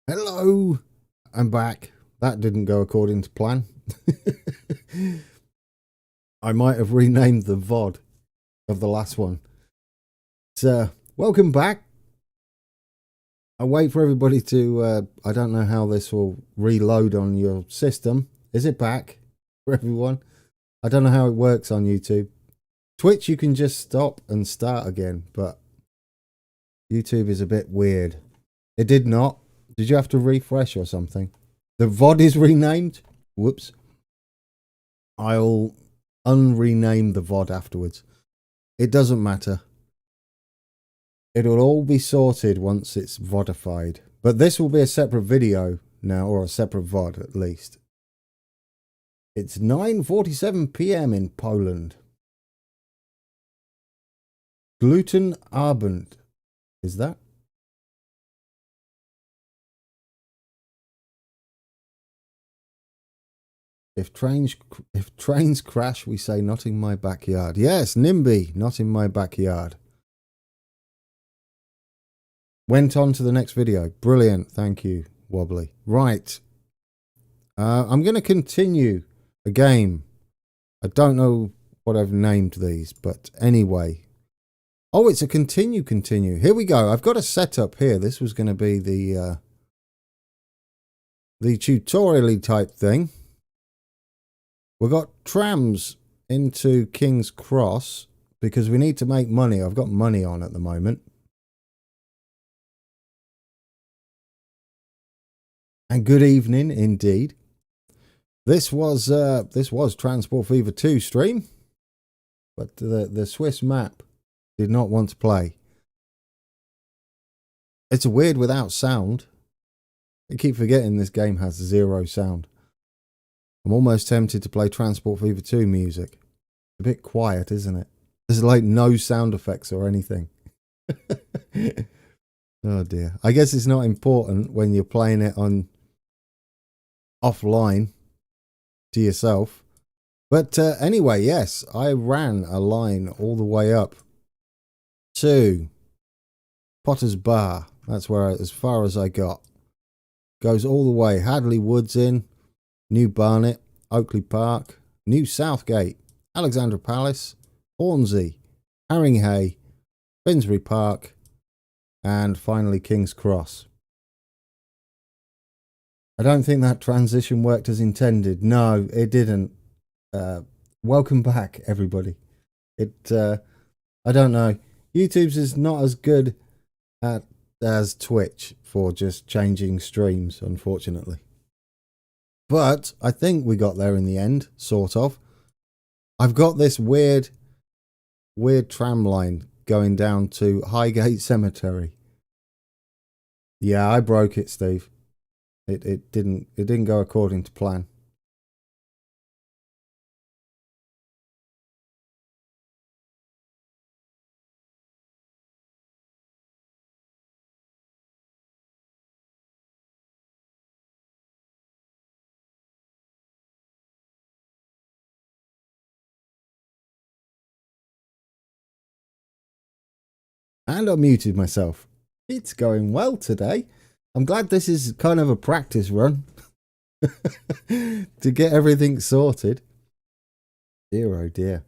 Hello, I'm back. That didn't go according to plan. I might have renamed the VoD of the last one. So, welcome back. I wait for everybody to, I don't know how this will reload on your system. Is it back for everyone? I don't know how it works on YouTube. Twitch, you can just stop and start again, but YouTube is a bit weird. It did not. Did you have to refresh or something? The VoD is renamed. Whoops. I'll unrename the VoD afterwards. It doesn't matter. It'll all be sorted once it's VODified. But this will be a separate video now, or a separate VoD at least. It's 9:47 PM in Poland. Gluten Abend. Is that? If trains crash, we say not in my backyard. Yes, NIMBY, not in my backyard. Went on to the next video. Brilliant. Thank you, Wobbly. Right. I'm going to continue a game. I don't know what I've named these, but anyway. Oh, it's a continue. Here we go. I've got a setup here. This was going to be the tutorial-y type thing. We've got trams into King's Cross because we need to make money. I've got money on at the moment. And good evening indeed. This was Transport Fever 2 stream, but the Swiss map did not want to play. It's a weird without sound. I keep forgetting this game has 0 sound. I'm almost tempted to play Transport Fever 2 music. A bit quiet, isn't it? There's like no sound effects or anything. Oh dear. I guess it's not important when you're playing it on offline to yourself. But anyway, yes, I ran a line all the way up to Potter's Bar. That's where as far as I got. Goes all the way. Hadley Woods in. New Barnet, Oakley Park, New Southgate, Alexandra Palace, Hornsey, Haringhay, Finsbury Park, and finally King's Cross. I don't think that transition worked as intended. No, it didn't. Welcome back, everybody. I don't know. YouTube's is not as good as Twitch for just changing streams, unfortunately. But I think we got there in the end, sort of. I've got this weird tram line going down to Highgate Cemetery. Yeah, I broke it, Steve. It didn't go according to plan. And I muted myself. It's going well today. I'm glad this is kind of a practice run to get everything sorted. Dear, oh dear.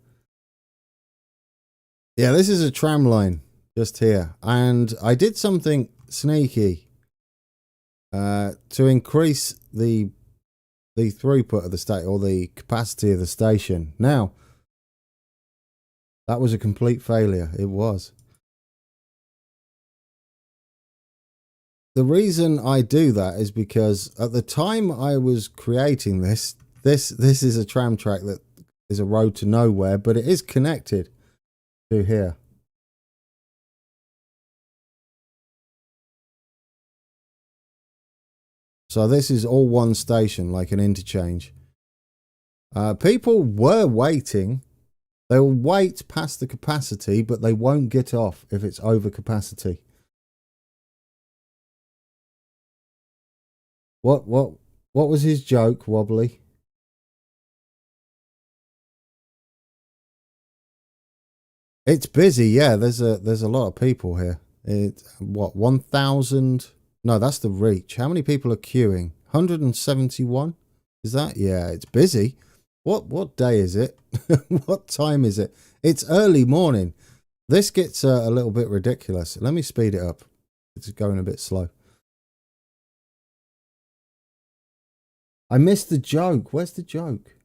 Yeah, this is a tram line just here. And I did something sneaky to increase the throughput of the station, or the capacity of the station. Now, that was a complete failure. It was. The reason I do that is because at the time I was creating this is a tram track that is a road to nowhere, but it is connected to here. So this is all one station, like an interchange. People were waiting. They will wait past the capacity, but they won't get off if it's over capacity. What was his joke, Wobbly? It's busy, yeah. There's a lot of people here. It's what, 1,000 No, that's the reach. How many people are queuing? 171? Is that? Yeah, it's busy. What day is it? What time is it? It's early morning. This gets a little bit ridiculous. Let me speed it up. It's going a bit slow. I missed the joke. Where's the joke?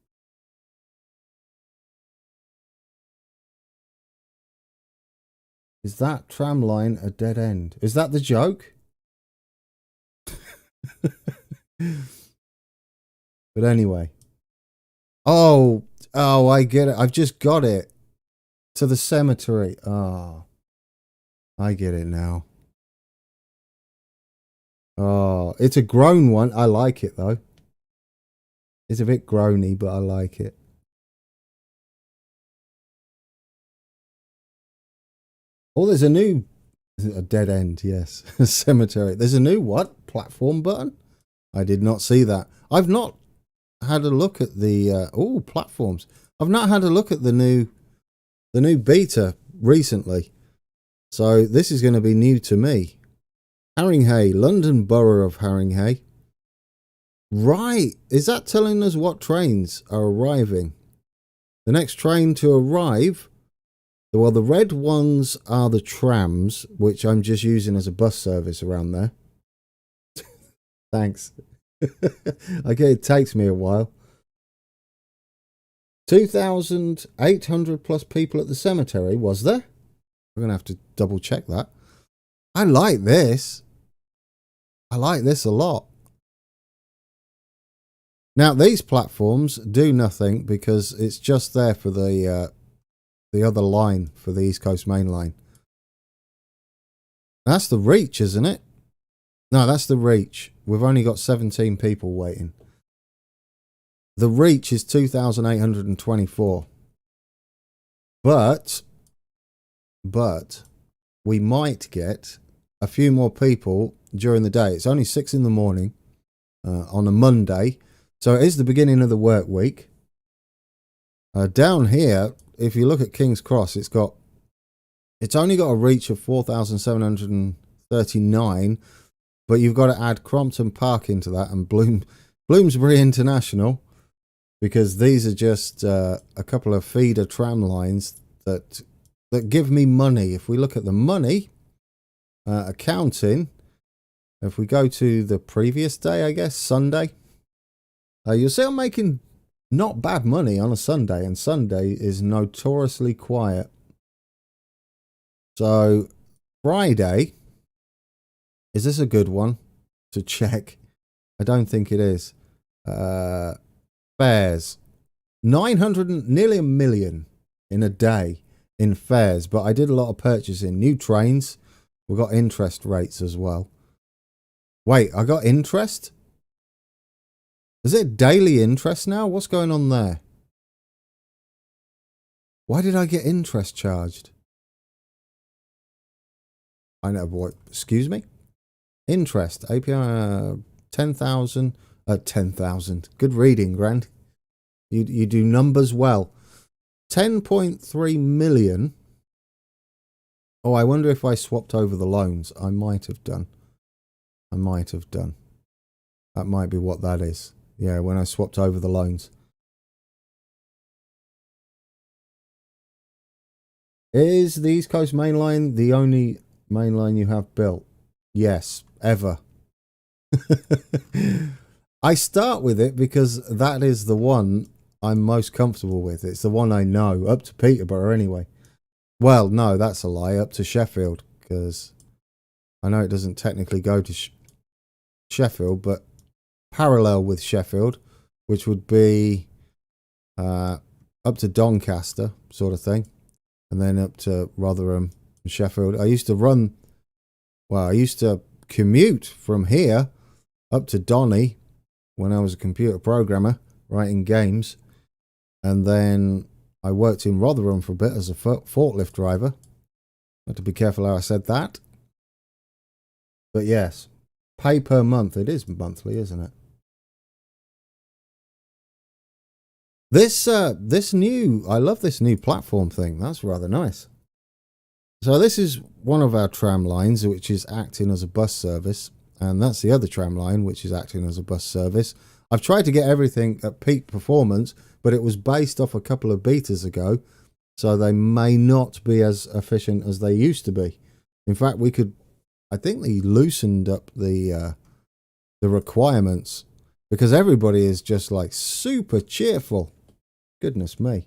Is that tram line a dead end? Is that the joke? But anyway. Oh, I get it. I've just got it. To the cemetery. Oh, I get it now. Oh, it's a grown one. I like it though. It's a bit groany, but I like it. Oh, there's a new... A dead end, yes. Cemetery. There's a new what? Platform button? I did not see that. I've not had a look at the... platforms. I've not had a look at the new beta recently. So this is going to be new to me. Haringey, London Borough of Haringey. Right. Is that telling us what trains are arriving? The next train to arrive... Well, the red ones are the trams, which I'm just using as a bus service around there. Thanks. Okay, it takes me a while. 2,800 plus people at the cemetery, was there? We're going to have to double check that. I like this. I like this a lot. Now, these platforms do nothing because it's just there for the other line, for the East Coast Main Line. That's the reach, isn't it? No, that's the reach. We've only got 17 people waiting. The reach is 2,824. But we might get a few more people during the day. It's only 6 in the morning on a Monday. So it is the beginning of the work week. Down here, if you look at King's Cross, it's only got a reach of 4,739, but you've got to add Crompton Park into that and Bloomsbury International, because these are just a couple of feeder tram lines that give me money. If we look at the money, accounting, if we go to the previous day, I guess, Sunday, you'll see I'm making not bad money on a Sunday, and Sunday is notoriously quiet. So, Friday, is this a good one to check? I don't think it is. Fares. 900, nearly $1 million in a day in fares, but I did a lot of purchasing. New trains. We've got interest rates as well. Wait, I got interest? Is it daily interest now? What's going on there? Why did I get interest charged? I know what. Excuse me? Interest. API 10,000. 10,000. Good reading, Grand. You do numbers well. 10.3 million. Oh, I wonder if I swapped over the loans. I might have done. That might be what that is. Yeah, when I swapped over the loans. Is the East Coast Main Line the only main line you have built? Yes, ever. I start with it because that is the one I'm most comfortable with. It's the one I know, up to Peterborough anyway. Well, no, that's a lie, up to Sheffield, because I know it doesn't technically go to Sheffield, but parallel with Sheffield, which would be up to Doncaster sort of thing, and then up to Rotherham and Sheffield. I used to commute from here up to Donny when I was a computer programmer writing games, and then I worked in Rotherham for a bit as a forklift driver. I had to be careful how I said that. But yes, pay per month. It is monthly, isn't it? I love this new platform thing. That's rather nice. So this is one of our tram lines, which is acting as a bus service. And that's the other tram line, which is acting as a bus service. I've tried to get everything at peak performance, but it was based off a couple of betas ago, so they may not be as efficient as they used to be. In fact, I think they loosened up the requirements, because everybody is just like super cheerful. Goodness me.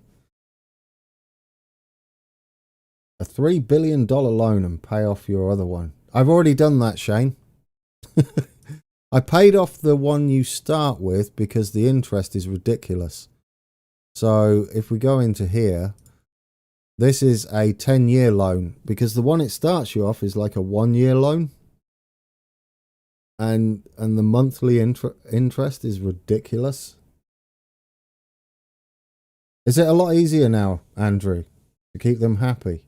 A $3 billion loan and pay off your other one. I've already done that, Shane. I paid off the one you start with because the interest is ridiculous. So if we go into here, this is a 10-year loan, because the one it starts you off is like a 1-year loan. And the monthly interest is ridiculous. Is it a lot easier now, Andrew, to keep them happy?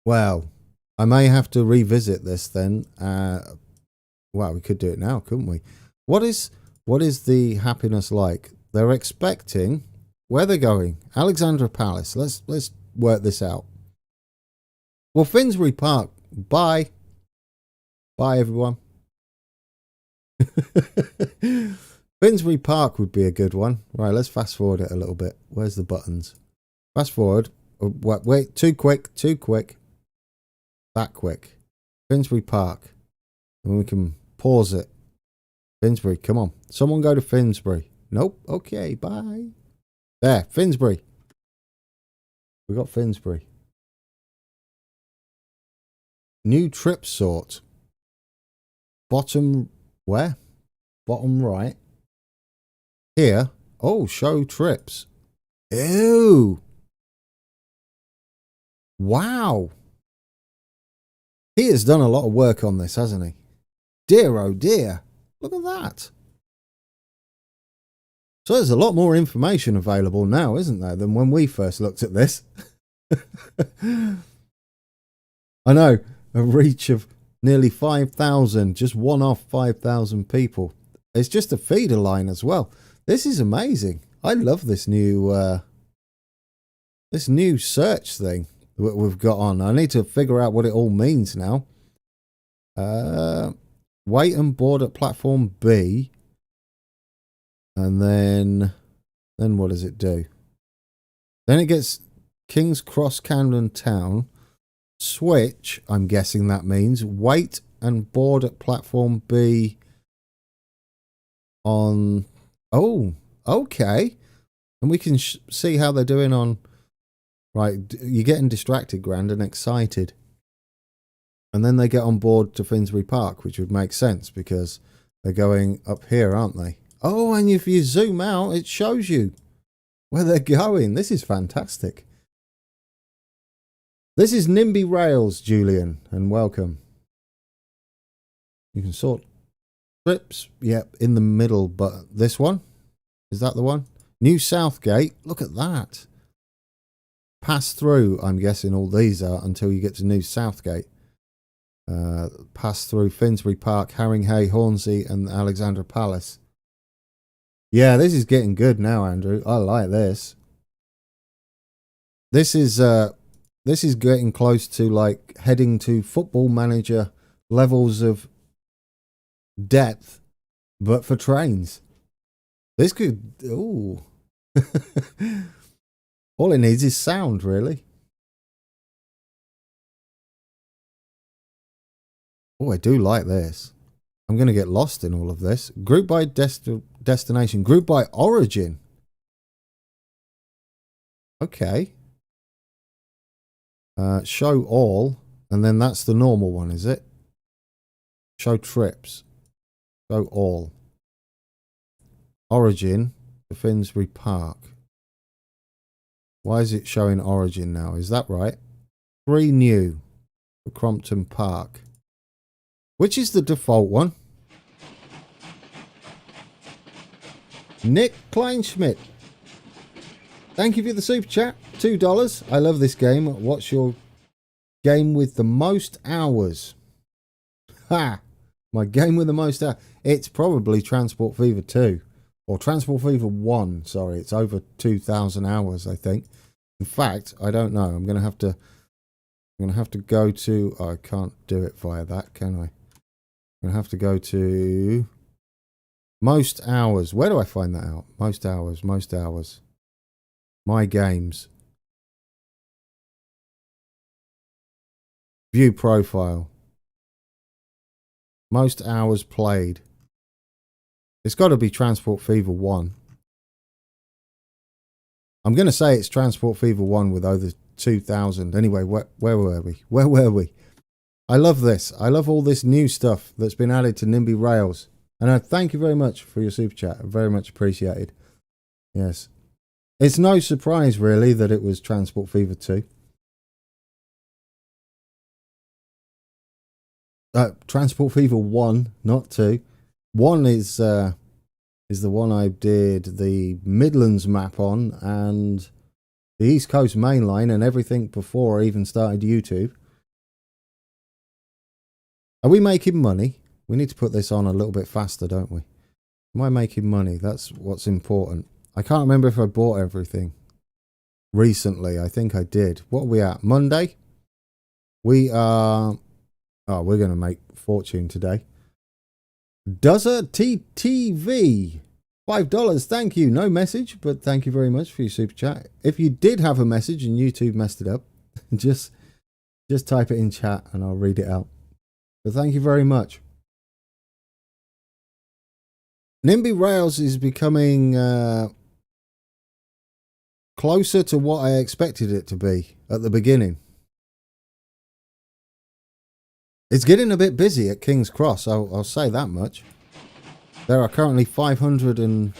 Well, I may have to revisit this then. Well, we could do it now, couldn't we? What is the happiness like? They're expecting, where they're going, Alexandra Palace. Let's work this out. Well, Finsbury Park. Bye. Bye, everyone. Finsbury Park would be a good one. Right, let's fast forward it a little bit. Where's the buttons? Fast forward. Oh, wait, too quick. That quick. Finsbury Park. And we can pause it. Finsbury, come on. Someone go to Finsbury. Nope. Okay, bye. There, Finsbury. We got Finsbury. New trip sort. Bottom, where? Bottom right. Here. Oh, show trips. Ew. Wow. He has done a lot of work on this, hasn't he? Dear, oh dear. Look at that. So there's a lot more information available now, isn't there, than when we first looked at this? I know, a reach of nearly 5,000, just one off 5,000 people. It's just a feeder line as well. This is amazing. I love this new search thing that we've got on. I need to figure out what it all means now. Wait and board at platform B. And then what does it do? Then it gets King's Cross, Camden Town. Switch, I'm guessing that means wait and board at platform B on... Oh, okay. And we can see how they're doing on... Right, you're getting distracted, Grand, and excited. And then they get on board to Finsbury Park, which would make sense because they're going up here, aren't they? Oh, and if you zoom out, it shows you where they're going. This is fantastic. This is NIMBY Rails, Julian, and welcome. You can sort trips. Yep, in the middle, but this one? Is that the one? New Southgate. Look at that. Pass through, I'm guessing all these are until you get to New Southgate. Pass through Finsbury Park, Haringey, Hornsey, and Alexandra Palace. Yeah, this is getting good now, Andrew. I like this. This is getting close to like heading to Football Manager levels of depth, but for trains. This could... Ooh. All it needs is sound, really. Oh, I do like this. I'm going to get lost in all of this. Group by destination. Group by origin. Okay. Show all. And then that's the normal one, is it? Show trips. Show all. Origin to Finsbury Park. Why is it showing origin now? Is that right? 3 new for Crompton Park. Which is the default one? Nick Kleinschmidt. Thank you for the super chat. $2. I love this game. What's your game with the most hours? Ha! My game with the most hours. It's probably Transport Fever 2. Or Transport Fever 1. Sorry, it's over 2,000 hours, I think. In fact, I don't know. I'm going to have to I'm going to have to go to... Oh, I can't do it via that, can I? I'm going to have to go to... Most hours. Where do I find that out? Most hours, most hours. My games. View profile. Most hours played. It's got to be Transport Fever 1. I'm going to say it's Transport Fever 1 with over 2,000. Anyway, where were we? Where were we? I love this. I love all this new stuff that's been added to NIMBY Rails. And I thank you very much for your super chat. Very much appreciated. Yes. It's no surprise, really, that it was Transport Fever 2. Transport Fever 1, not 2. 1 is the one I did the Midlands map on and the East Coast main line and everything before I even started YouTube. Are we making money? We need to put this on a little bit faster, don't we? Am I making money? That's what's important. I can't remember if I bought everything recently. I think I did. What are we at? Monday? We are... Oh, we're going to make fortune today. Dozer TTV. $5. Thank you. No message, but thank you very much for your super chat. If you did have a message and YouTube messed it up, just type it in chat and I'll read it out. But thank you very much. NIMBY Rails is becoming closer to what I expected it to be at the beginning. It's getting a bit busy at King's Cross, I'll say that much. There are currently 500 and...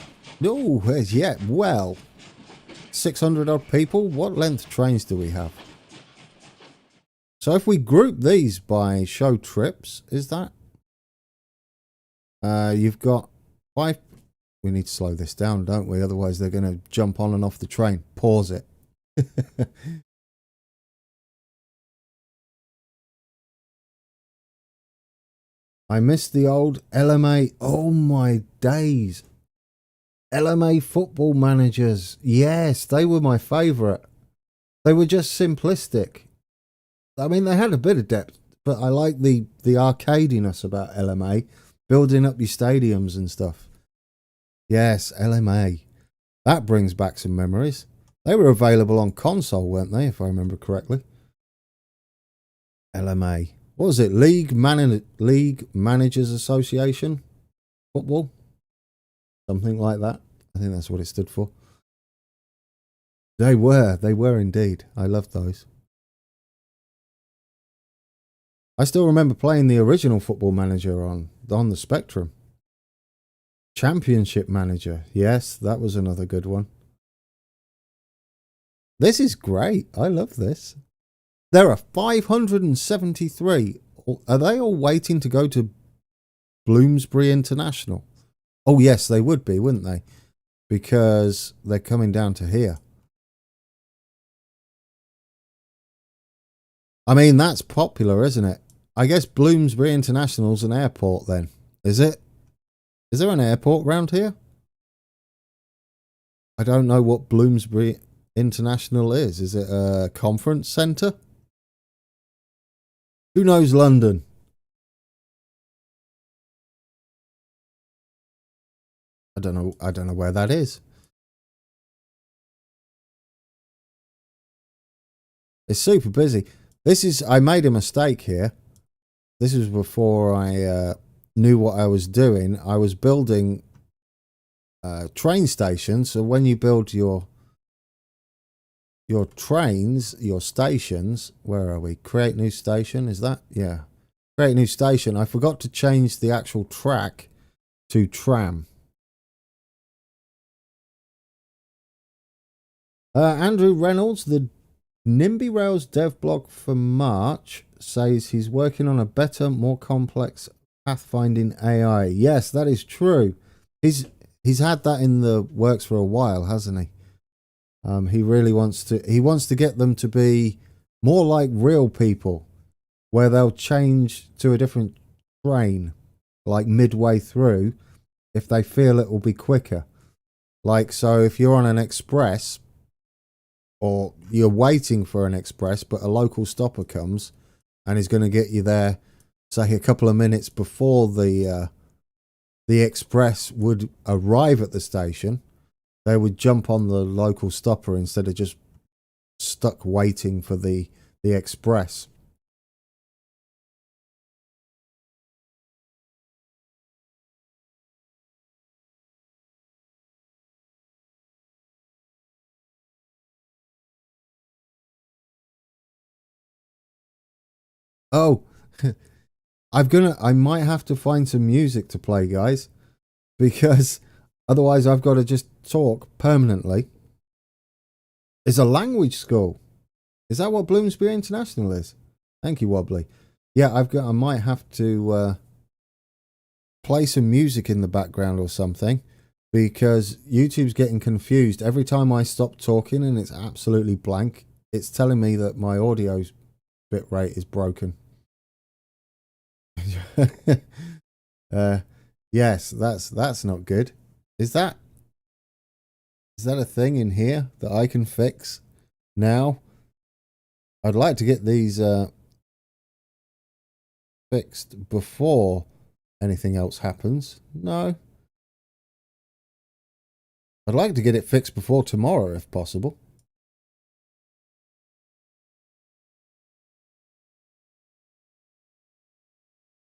Oh, yeah, well, 600 odd people. What length trains do we have? So if we group these by show trips, is that? You've got 5... We need to slow this down, don't we? Otherwise they're going to jump on and off the train. Pause it. I miss the old LMA. Oh my days. LMA football managers. Yes, they were my favourite. They were just simplistic. I mean, they had a bit of depth, but I like the arcadiness about LMA. Building up your stadiums and stuff. Yes, LMA. That brings back some memories. They were available on console, weren't they, if I remember correctly? LMA. What was it? League Managers Association? Football? Something like that. I think that's what it stood for. They were indeed. I loved those. I still remember playing the original Football Manager on the Spectrum. Championship Manager. Yes, that was another good one. This is great. I love this. There are 573. Are they all waiting to go to Bloomsbury International? Oh, yes, they would be, wouldn't they? Because they're coming down to here. I mean, that's popular, isn't it? I guess Bloomsbury International's an airport then. Is it? Is there an airport around here? I don't know what Bloomsbury International is. Is it a conference centre? Who knows London? I don't know where that is. It's super busy. I made a mistake here. This was before I knew what I was doing. I was building train stations. So when you build your trains, your stations, where are we? Create new station, is that? Yeah. Create new station. I forgot to change the actual track to tram. Andrew Reynolds, the NIMBY Rails dev blog for March, says he's working on a better, more complex pathfinding AI. Yes, that is true. He's had that in the works for a while, hasn't he? He really wants to get them to be more like real people, where they'll change to a different train, like midway through, if they feel it will be quicker. Like, so if you're on an express, or you're waiting for an express, but a local stopper comes and is going to get you there, say a couple of minutes before the express would arrive at the station, they would jump on the local stopper instead of just stuck waiting for the express. Oh, I might have to find some music to play, guys, because otherwise I've got to just talk permanently. It's a language school. Is that what Bloomsbury International is? Thank you, Wobbly. Yeah, I might have to play some music in the background or something, because YouTube's getting confused. Every time I stop talking and it's absolutely blank, it's telling me that my audio bit rate is broken. Yes, that's not good. Is that a thing in here that I can fix now? I'd like to get these fixed before anything else happens. No. I'd like to get it fixed before tomorrow if possible.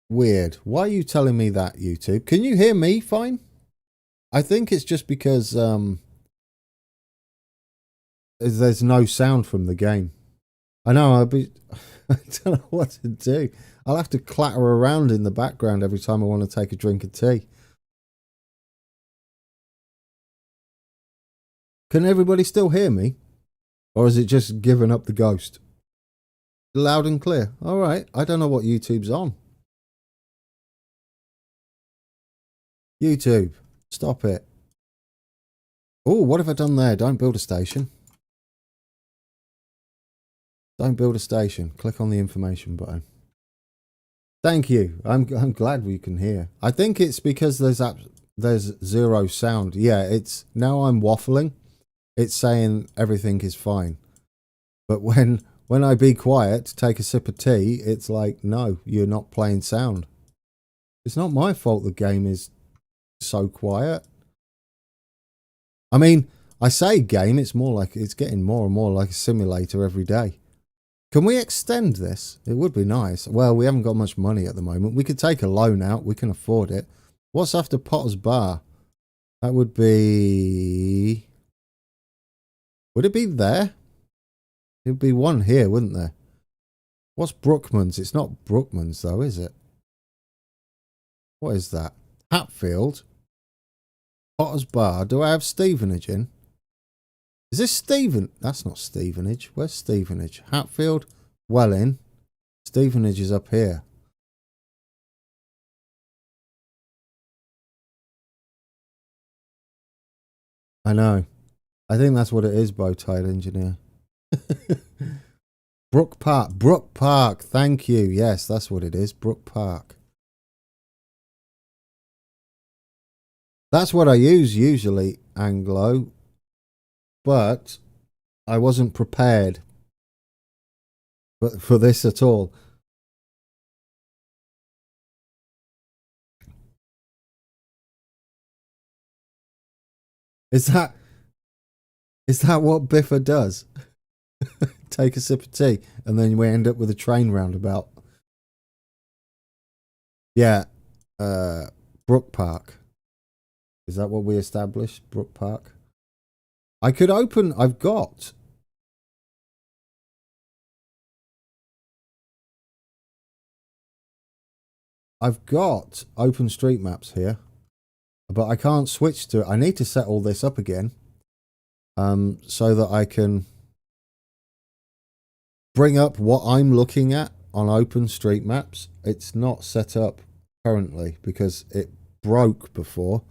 Weird. Why are you telling me that, YouTube? Can you hear me fine? I think it's just because there's no sound from the game. I know, I don't know what to do. I'll have to clatter around in the background every time I want to take a drink of tea. Can everybody still hear me? Or is it just given up the ghost? Loud and clear. All right. I don't know what YouTube's on. YouTube, stop it. Oh, what have I done there? Don't build a station. Don't build a station. Click on the information button. Thank you. I'm glad we can hear. I think it's because there's zero sound. Yeah, it's now I'm waffling. It's saying everything is fine. But when I be quiet, take a sip of tea, it's like, no, you're not playing sound. It's not my fault the game is so quiet. I mean, I say game, it's more like it's getting more and more like a simulator every day. Can we extend this? It would be nice. Well, we haven't got much money at the moment. We could take a loan out. We can afford it. What's after Potter's Bar? That would be... Would it be there? It would be one here, wouldn't there? What's Brookman's? It's not Brookman's though, is it? What is that? Hatfield? Potter's Bar. Do I have Stevenage in? Is this Steven? That's not Stevenage. Where's Stevenage? Hatfield, Welling. Stevenage is up here. I know. I think that's what it is, Bowtied Engineer. Brook Park. Brook Park. Thank you. Yes, that's what it is. Brook Park. That's what I use usually, Anglo. But I wasn't prepared for this at all. Is that what Biffa does? Take a sip of tea and then we end up with a train roundabout. Yeah. Brook Park. Is that what we established? Brook Park? I could open... I've got OpenStreetMaps here, but I can't switch to it. I need to set all this up again, so that I can bring up what I'm looking at on OpenStreetMaps. It's not set up currently because it broke before.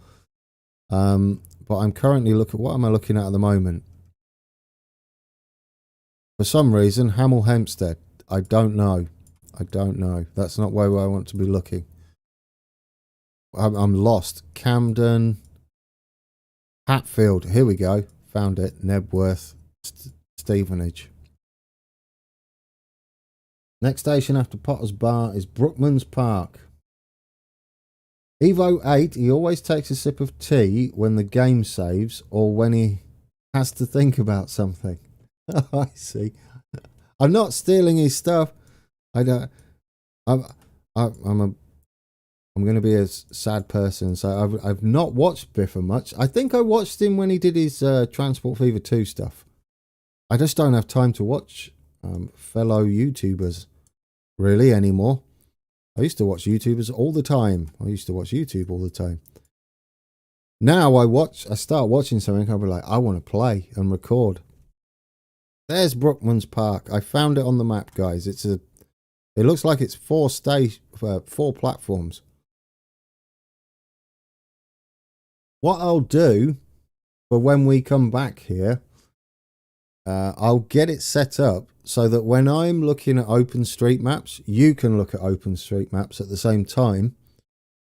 But I'm currently looking... What am I looking at the moment? For some reason, Hamel Hempstead. I don't know. I don't know. That's not where I want to be looking. I'm lost. Camden. Hatfield. Here we go. Found it. Nebworth. Stevenage. Next station after Potter's Bar is Brookman's Park. Evo 8, he always takes a sip of tea when the game saves or when he has to think about something. I see. I'm not stealing his stuff. I don't. I'm going to be a sad person, so I've not watched Biffa much. I think I watched him when he did his Transport Fever 2 stuff. I just don't have time to watch fellow YouTubers really anymore. I used to watch YouTubers all the time. I used to watch YouTube all the time. Now I start watching something, I'll be like, I want to play and record. There's Brookman's Park. I found it on the map, guys. It looks like it's 4 platforms. What I'll do for when we come back here, I'll get it set up so that when I'm looking at OpenStreetMaps, you can look at OpenStreetMaps at the same time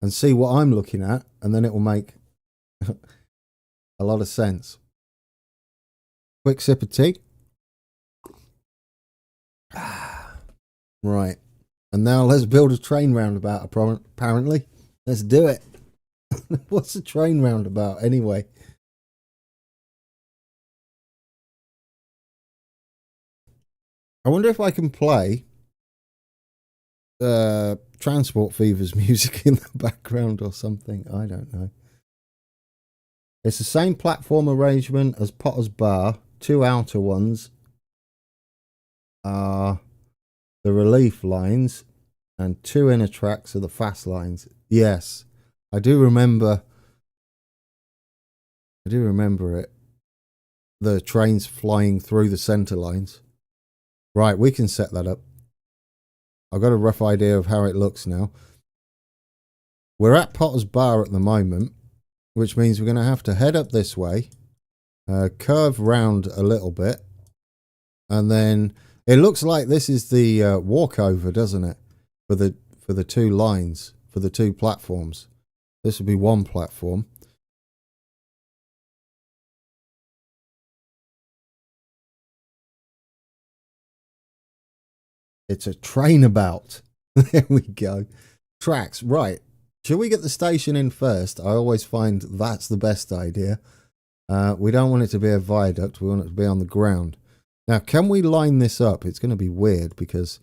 and see what I'm looking at, and then it will make a lot of sense. Quick sip of tea. Right. And now let's build a train roundabout, apparently. Let's do it. What's a train roundabout anyway? I wonder if I can play Transport Fever's music in the background or something. I don't know. It's the same platform arrangement as Potter's Bar. 2 outer ones are the relief lines and 2 inner tracks are the fast lines. Yes, I do remember it. The trains flying through the center lines. Right, we can set that up. I've got a rough idea of how it looks now. We're at Potter's Bar at the moment, which means we're going to have to head up this way, curve round a little bit, and then it looks like this is the walkover, doesn't it? For the 2 lines, for the 2 platforms. This will be 1 platform. It's a train about. There we go. Tracks, right. Should we get the station in first? I always find that's the best idea. We don't want it to be a viaduct. We want it to be on the ground. Now, can we line this up? It's going to be weird because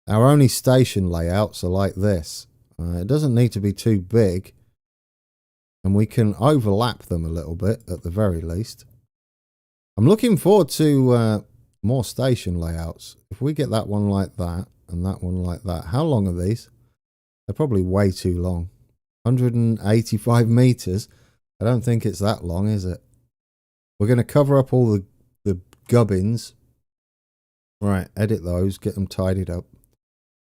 our only station layouts are like this. It doesn't need to be too big. And we can overlap them a little bit at the very least. I'm looking forward to more station layouts. If we get that one like that and that one like that. How long are these? They're probably way too long. 185 meters. I don't think it's that long, is it? We're going to cover up all the gubbins. Right, edit those, get them tidied up.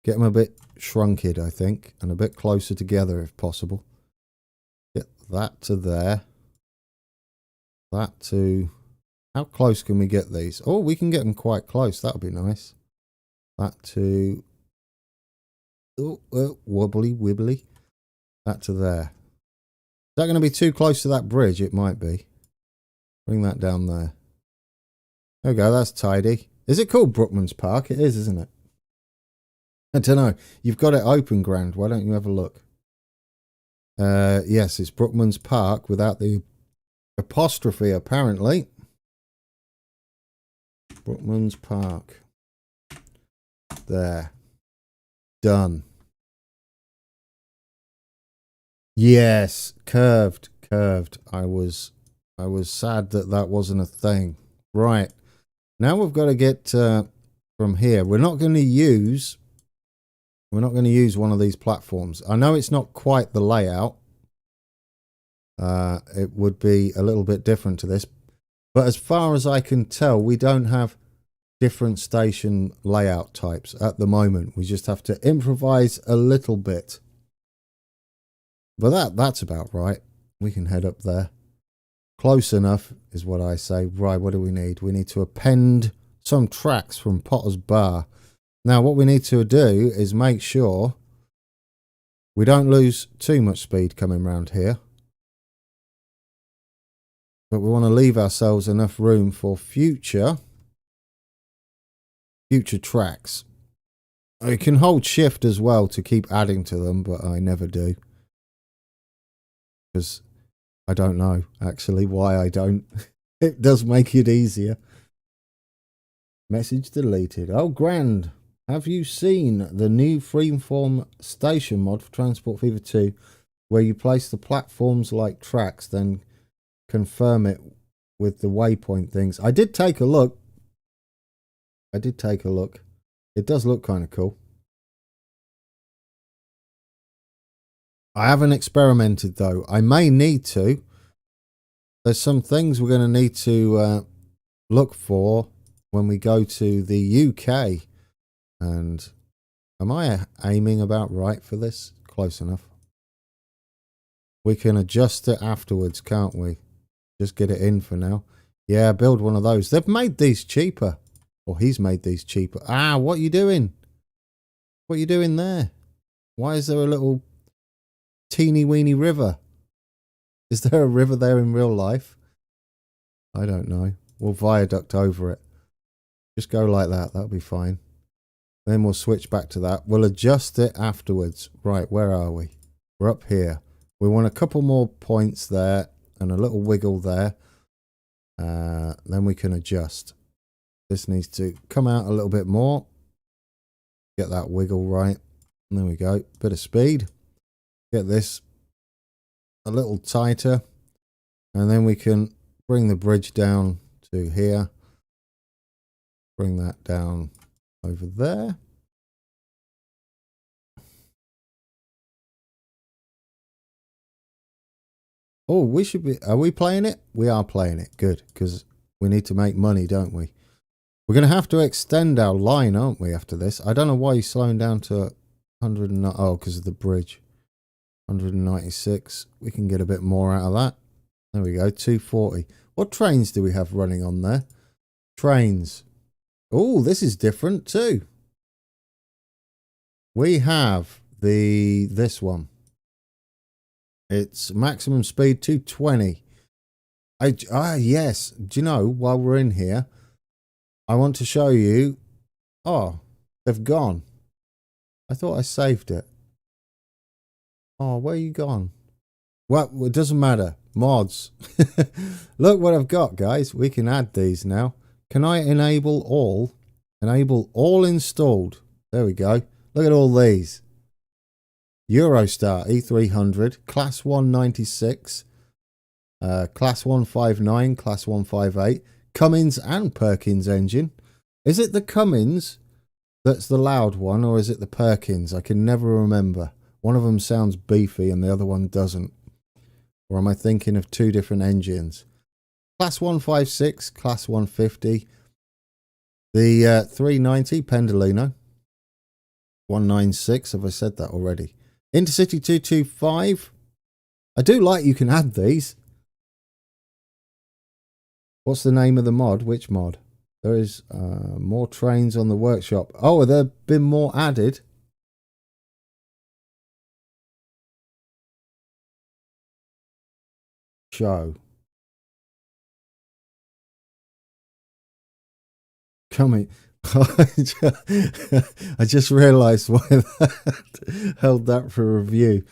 Get them a bit shrunked, I think, and a bit closer together if possible. Get that to there. That to... How close can we get these? Oh, we can get them quite close. That'll be nice. That to... Oh, wobbly, wibbly. That to there. Is that going to be too close to that bridge? It might be. Bring that down there. There we go, that's tidy. Is it called Brookman's Park? It is, isn't it? I don't know. You've got it open, Grand. Why don't you have a look? Yes, it's Brookman's Park without the apostrophe, apparently. Brookman's Park. There. Done. Yes, curved. I was sad that wasn't a thing. Right. Now we've got to get from here. We're not going to use one of these platforms. I know it's not quite the layout. It would be a little bit different to this. But as far as I can tell, we don't have different station layout types at the moment. We just have to improvise a little bit. But that's about right. We can head up there. Close enough is what I say. Right, what do we need? We need to append some tracks from Potter's Bar. Now, what we need to do is make sure we don't lose too much speed coming around here. But we want to leave ourselves enough room for future future tracks. I can hold shift as well to keep adding to them, but I never do. Because I don't know, actually, why I don't. It does make it easier. Message deleted. Oh, grand. Have you seen the new Freeform station mod for Transport Fever 2, where you place the platforms like tracks, then confirm it with the waypoint things? I did take a look. It does look kind of cool. I haven't experimented though. I may need to. There's some things we're going to need to look for when we go to the UK. And am I aiming about right for this? Close enough. We can adjust it afterwards, can't we? Just get it in for now. Yeah, build one of those. They've made these cheaper. Or he's made these cheaper. Ah, what are you doing? What are you doing there? Why is there a little teeny weeny river? Is there a river there in real life? I don't know. We'll viaduct over it. Just go like that. That'll be fine. Then we'll switch back to that. We'll adjust it afterwards. Right, where are we? We're up here. We want a couple more points there and a little wiggle there. Then we can adjust. This needs to come out a little bit more. Get that wiggle right. And there we go. Bit of speed. Get this a little tighter. And then we can bring the bridge down to here. Bring that down over there. Oh, we should be... Are we playing it? We are playing it. Good. Because we need to make money, don't we? We're going to have to extend our line, aren't we, after this? I don't know why he's slowing down to 109. Oh, because of the bridge. 196. We can get a bit more out of that. There we go. 240. What trains do we have running on there? Trains. Oh, this is different too. We have this one. It's maximum speed 220. Yes. Do you know, while we're in here, I want to show you. Oh, they've gone. I thought I saved it. Oh, where you gone? Well, it doesn't matter. Mods. Look what I've got, guys. We can add these now. Can I enable all? Enable all installed. There we go. Look at all these. Eurostar E300, Class 196, Class 159, Class 158, Cummins and Perkins engine. Is it the Cummins that's the loud one, or is it the Perkins? I can never remember. One of them sounds beefy and the other one doesn't. Or am I thinking of two different engines? Class 156, Class 150, the 390 Pendolino, 196, have I said that already? Intercity 225. I do like you can add these. What's the name of the mod? Which mod? There is more trains on the workshop. Oh, have there been more added? Show. Coming. I just realised why that held that for review.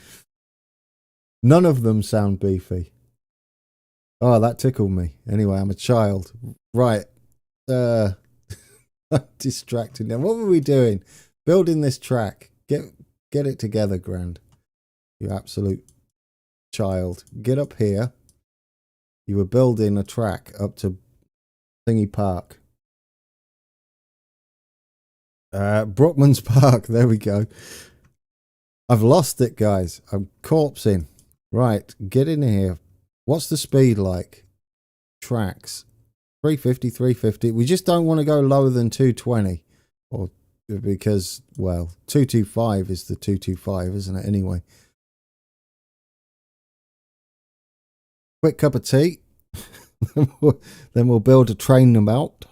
None of them sound beefy. Oh, that tickled me. Anyway, I'm a child. Right. I'm distracted now. What were we doing? Building this track. Get it together, Grand. You absolute child. Get up here. You were building a track up to Thingy Park. Brookman's Park. There we go. I've lost it, guys. I'm corpsing. Right. Get in here. What's the speed like? Tracks. 350, 350. We just don't want to go lower than 220. Or because, well, 225 is the 225, isn't it? Anyway. Quick cup of tea. Then we'll build a train about.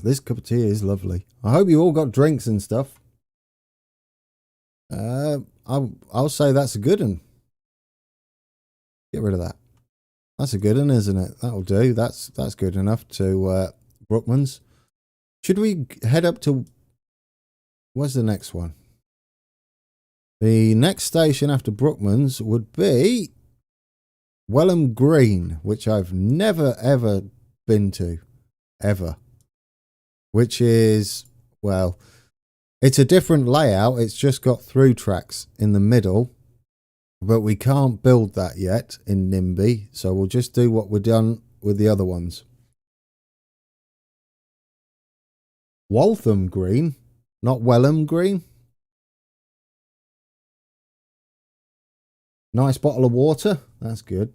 This cup of tea is lovely. I hope you all got drinks and stuff. I'll say that's a good one. Get rid of that. That's a good one, isn't it? That'll do. That's good enough to Brookman's. Should we head up to... Where's the next one? The next station after Brookman's would be Welham Green, which I've never, ever been to. Ever. Which is, well, it's a different layout. It's just got through tracks in the middle. But we can't build that yet in NIMBY. So we'll just do what we've done with the other ones. Waltham Green, not Welham Green. Nice bottle of water. That's good.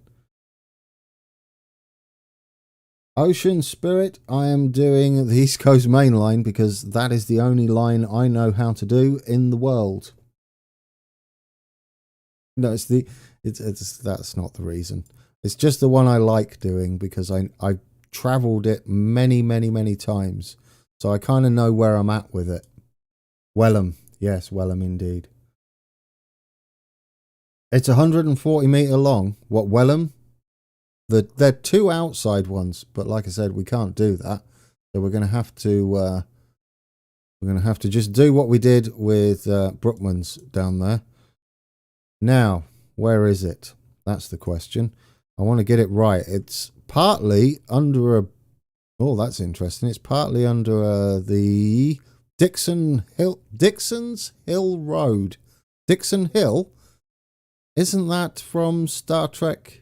Ocean Spirit, I am doing the East Coast Main Line because that is the only line I know how to do in the world. No, that's not the reason. It's just the one I like doing because I've travelled it many, many, many times. So I kind of know where I'm at with it. Welham. Yes, Welham indeed. It's 140 metre long. What, Welham? They're two outside ones, but like I said, we can't do that. So we're going to have to just do what we did with Brookman's down there. Now, where is it? That's the question. I want to get it right. It's partly under a... Oh, that's interesting. It's partly under the Dixon's Hill Road. Dixon Hill? Isn't that from Star Trek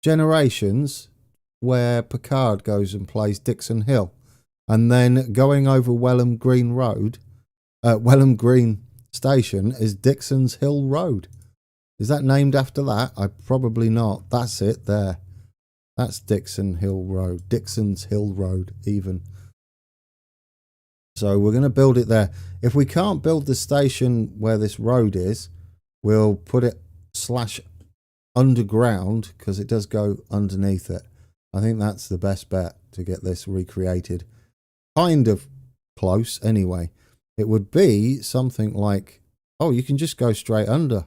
Generations, where Picard goes and plays Dixon Hill? And then going over Welham Green Road, Welham Green Station is Dixon's Hill Road. Is that named after that? Probably not. That's it there. That's Dixon Hill Road. Dixon's Hill Road, even. So we're going to build it there. If we can't build the station where this road is, we'll put it / underground because it does go underneath it. I think that's the best bet to get this recreated. Kind of close anyway. It would be something like, oh, you can just go straight under.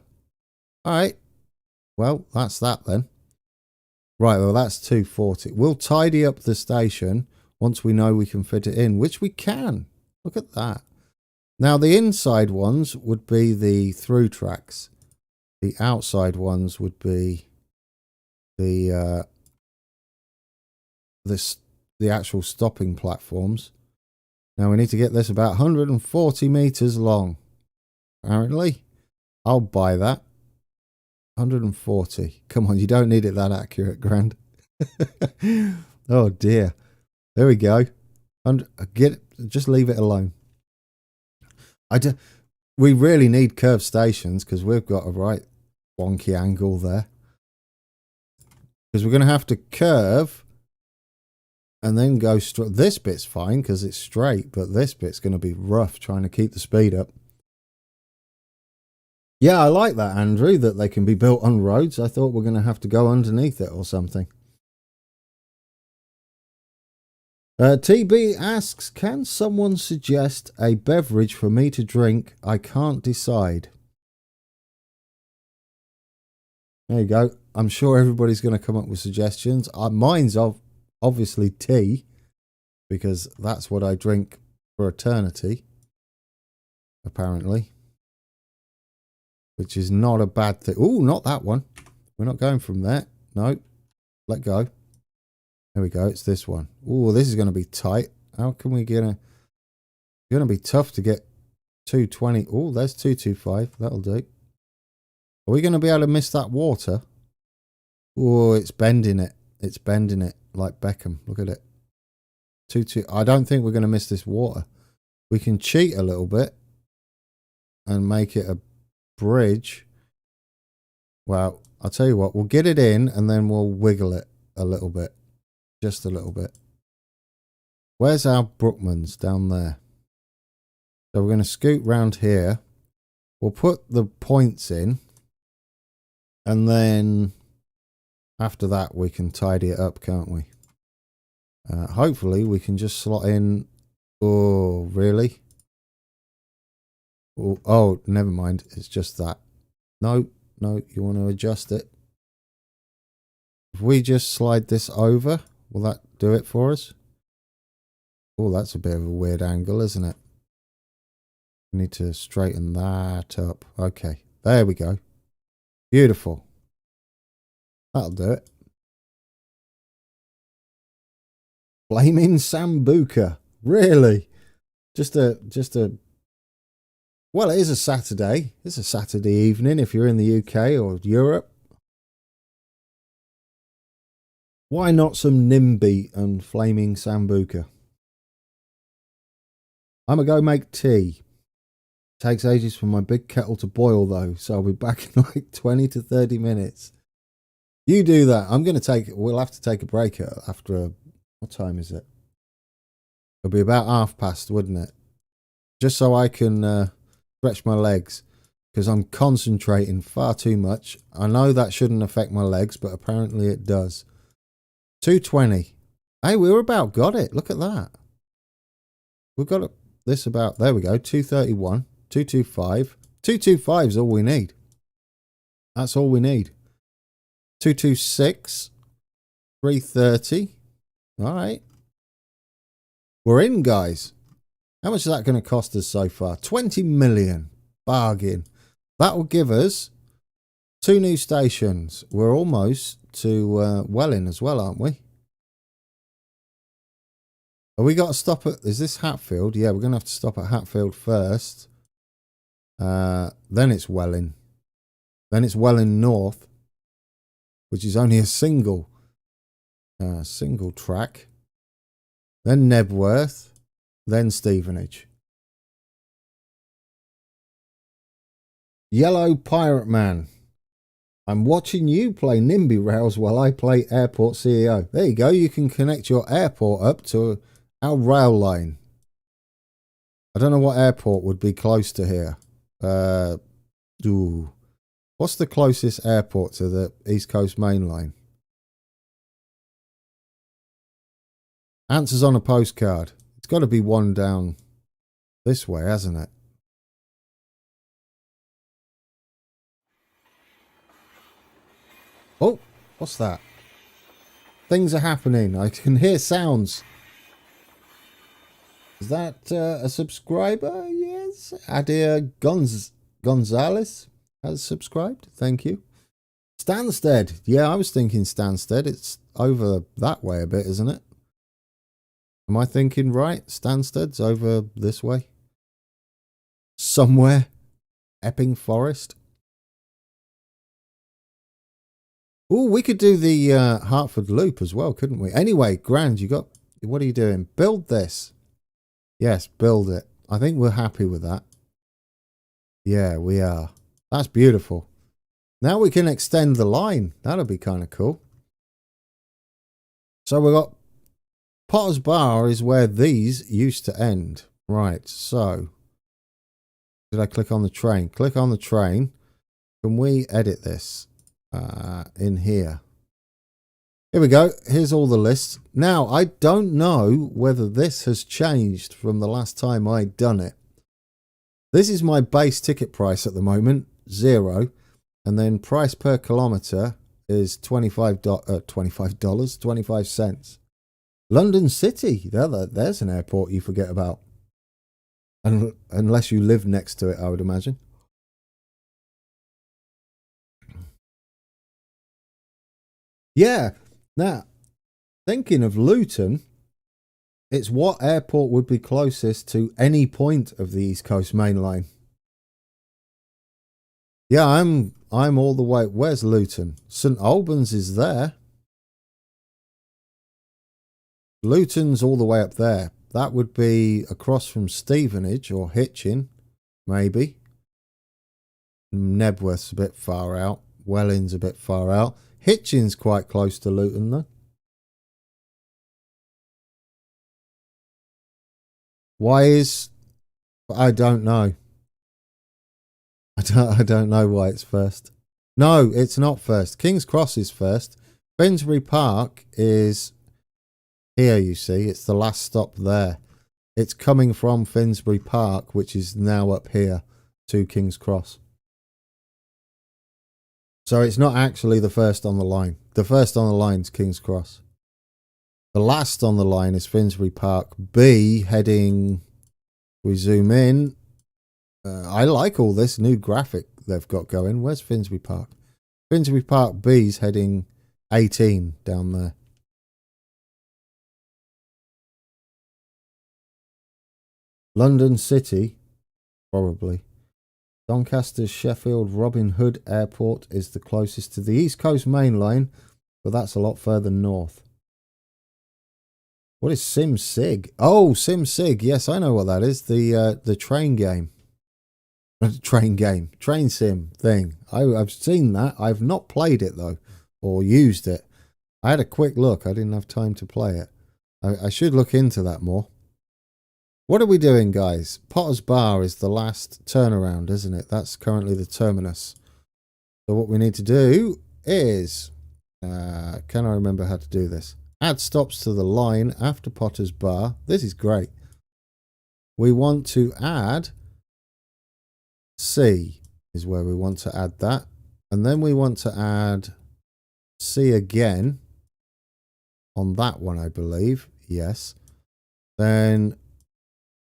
All right. Well, that's that then. Right, well, that's 240. We'll tidy up the station once we know we can fit it in, which we can. Look at that. Now, the inside ones would be the through tracks. The outside ones would be the actual stopping platforms. Now, we need to get this about 140 meters long. Apparently. I'll buy that. 140. Come on, you don't need it that accurate, Grand. Oh dear. There we go. Just leave it alone. We really need curved stations because we've got a right wonky angle there. Because we're going to have to curve and then go straight. This bit's fine because it's straight, but this bit's going to be rough trying to keep the speed up. Yeah, I like that, Andrew, that they can be built on roads. I thought we're going to have to go underneath it or something. TB asks, can someone suggest a beverage for me to drink? I can't decide. There you go. I'm sure everybody's going to come up with suggestions. Mine's obviously tea, because that's what I drink for eternity, apparently. Which is not a bad thing. Oh, not that one. We're not going from there. No. Let go. There we go. It's this one. Oh, this is going to be tight. How can we get a... It's going to be tough to get 220. Oh, there's 225. That'll do. Are we going to be able to miss that water? Oh, it's bending it. It's bending it like Beckham. Look at it. 2. I don't think we're going to miss this water. We can cheat a little bit and make it a bridge. Well, I'll tell you what, we'll get it in and then we'll wiggle it a little bit. Just a little bit. Where's our Brookman's? Down there. So we're going to scoot round here. We'll put the points in. And then after that we can tidy it up, can't we? Hopefully we can just slot in. Oh, really? Oh, never mind. It's just that. No, you want to adjust it. If we just slide this over, will that do it for us? Oh, that's a bit of a weird angle, isn't it? We need to straighten that up. Okay, there we go. Beautiful. That'll do it. Flaming Sambuca. Really? Just a well, it is a Saturday. It's a Saturday evening if you're in the UK or Europe. Why not some NIMBY and Flaming Sambuca? I'm going to go make tea. Takes ages for my big kettle to boil though, so I'll be back in like 20 to 30 minutes. You do that. We'll have to take a break after, what time is it? It'll be about past, wouldn't it? Just so I can stretch my legs, because I'm concentrating far too much. I know that shouldn't affect my legs, but apparently it does. 220. Hey, we were about got it. Look at that. We've got this about, there we go, 231, 225. 225 is all we need. That's all we need. 226, 330. All right. We're in, guys. How much is that going to cost us so far? 20 million. Bargain. That will give us 2 new stations. We're almost to Welling as well, aren't we? Have we got to stop at... Is this Hatfield? Yeah, we're going to have to stop at Hatfield first. Then it's Welling. Then it's Welling North, which is only a single track. Then Nebworth. Then Stevenage. Yellow Pirate Man. I'm watching you play NIMBY Rails while I play Airport CEO. There you go. You can connect your airport up to our rail line. I don't know what airport would be close to here. What's the closest airport to the East Coast Main Line? Answers on a postcard. It's got to be one down this way, hasn't it? Oh, what's that? Things are happening. I can hear sounds. Is that a subscriber? Yes. Adia Gonzalez has subscribed. Thank you. Stansted. Yeah, I was thinking Stansted. It's over that way a bit, isn't it? Am I thinking right? Stansted's over this way. Somewhere. Epping Forest. Oh, we could do the Hartford Loop as well, couldn't we? Anyway, Grand, what are you doing? Build this. Yes, build it. I think we're happy with that. Yeah, we are. That's beautiful. Now we can extend the line. That'll be kind of cool. So we've got Potter's Bar is where these used to end. Right, so did I click on the train? Click on the train. Can we edit this in here? Here we go. Here's all the lists. Now, I don't know whether this has changed from the last time I'd done it. This is my base ticket price at the moment, 0. And then price per kilometre is $25, 25 cents. London City, there's an airport you forget about. Unless you live next to it, I would imagine. Yeah. Now, thinking of Luton, it's what airport would be closest to any point of the East Coast Main Line. Yeah, I'm all the way. Where's Luton? St Albans is there. Luton's all the way up there. That would be across from Stevenage or Hitchin, maybe. Nebworth's a bit far out. Welling's a bit far out. Hitchin's quite close to Luton, though. Why is... I don't know. I don't know why it's first. No, it's not first. King's Cross is first. Finsbury Park is here, you see. It's the last stop there. It's coming from Finsbury Park, which is now up here to King's Cross. So it's not actually the first on the line. The first on the line is King's Cross. The last on the line is Finsbury Park B, heading... We zoom in. I like all this new graphic they've got going. Where's Finsbury Park? Finsbury Park B's heading 18 down there. London City, probably. Doncaster, Sheffield, Robin Hood Airport is the closest to the East Coast main line, but that's a lot further north. What is SimSig? Oh, SimSig. Yes, I know what that is. The train game. Train sim thing. I've seen that. I've not played it though, or used it. I had a quick look. I didn't have time to play it. I should look into that more. What are we doing, guys? Potter's Bar is the last turnaround, isn't it? That's currently the terminus. So what we need to do is... can I remember how to do this? Add stops to the line after Potter's Bar. This is great. We want to add C is where we want to add that. And then we want to add C again on that one, I believe. Yes. Then,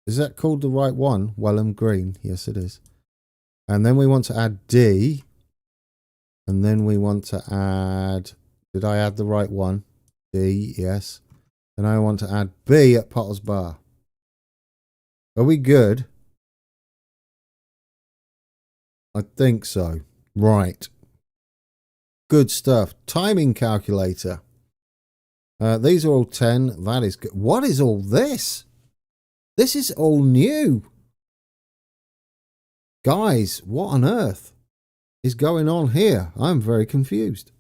is that called the right one? Welham Green. Yes, it is. And then we want to add D. And then we want to add... Did I add the right one? D, yes. And I want to add B at Potter's Bar. Are we good? I think so. Right. Good stuff. Timing calculator. These are all 10. That is good. What is all this? This is all new. Guys, what on earth is going on here? I'm very confused.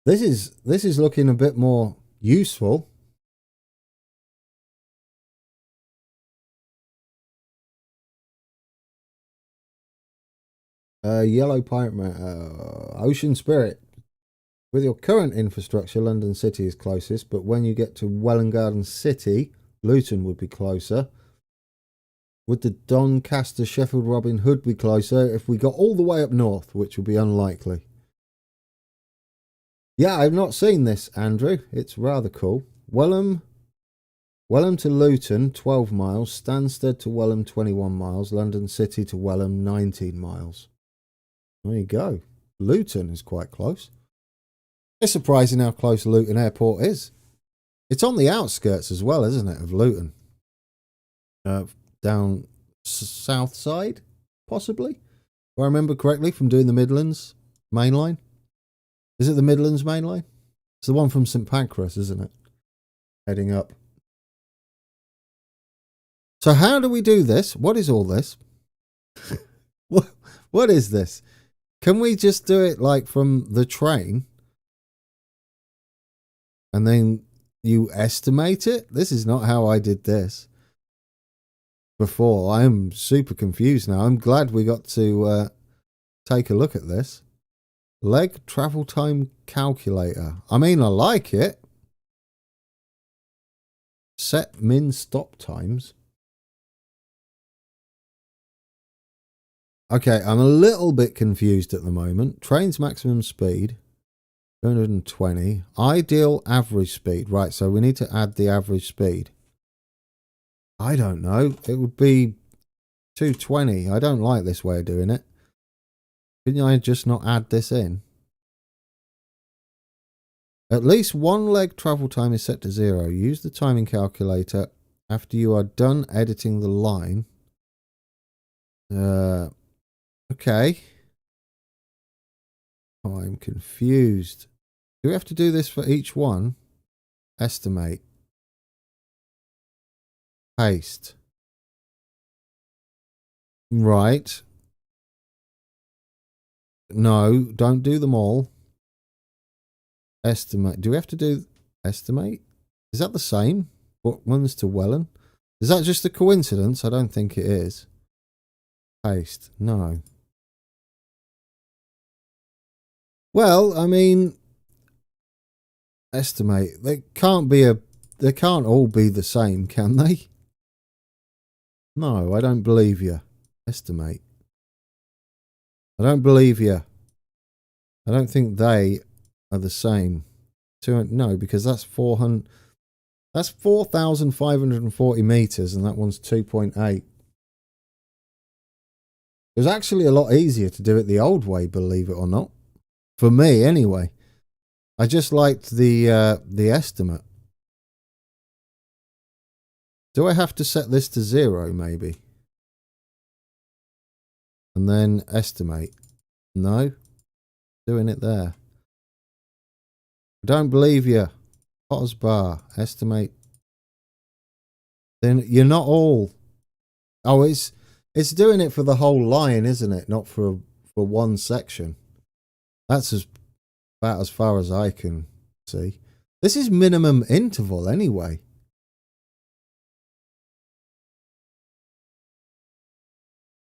This is looking a bit more useful. Yellow Pirate Ocean Spirit. With your current infrastructure, London City is closest, but when you get to Welwyn Garden City, Luton would be closer. Would the Doncaster, Sheffield, Robin Hood be closer if we got all the way up north, which would be unlikely? Yeah, I've not seen this, Andrew. It's rather cool. Welham to Luton, 12 miles. Stansted to Welham, 21 miles. London City to Welham, 19 miles. There you go. Luton is quite close. It's surprising how close Luton Airport is. It's on the outskirts as well, isn't it, of Luton? Down south side, possibly? If I remember correctly from doing the Midlands main line. Is it the Midlands main line? It's the one from St Pancras, isn't it? Heading up. So how do we do this? What is all this? What is this? Can we just do it like from the train? And then you estimate it? This is not how I did this before. I'm super confused now. I'm glad we got to take a look at this. Leg travel time calculator. I mean, I like it. Set min stop times. Okay, I'm a little bit confused at the moment. Train's maximum speed, 220. Ideal average speed. Right, so we need to add the average speed. I don't know. It would be 220. I don't like this way of doing it. Couldn't I just not add this in? At least one leg travel time is set to 0. Use the timing calculator after you are done editing the line. Okay. Oh, I'm confused. Do we have to do this for each one? Estimate. Paste. Right. No, don't do them all. Estimate. Do we have to do estimate? Is that the same? What one's to Welland? Is that just a coincidence? I don't think it is. Paste. No. Well, I mean, estimate. They can't all be the same, can they? No, I don't believe you. Estimate. I don't believe you. I don't think they are the same. No, because that's 400. That's 4,540 meters, and that one's 2.8. It was actually a lot easier to do it the old way, believe it or not. For me, anyway. I just liked the estimate. Do I have to set this to 0, maybe? And then estimate. No. Doing it there. Don't believe you. Potter's bar. Estimate. Then you're not all. Oh, it's doing it for the whole line, isn't it? Not for one section. That's about as far as I can see. This is minimum interval anyway.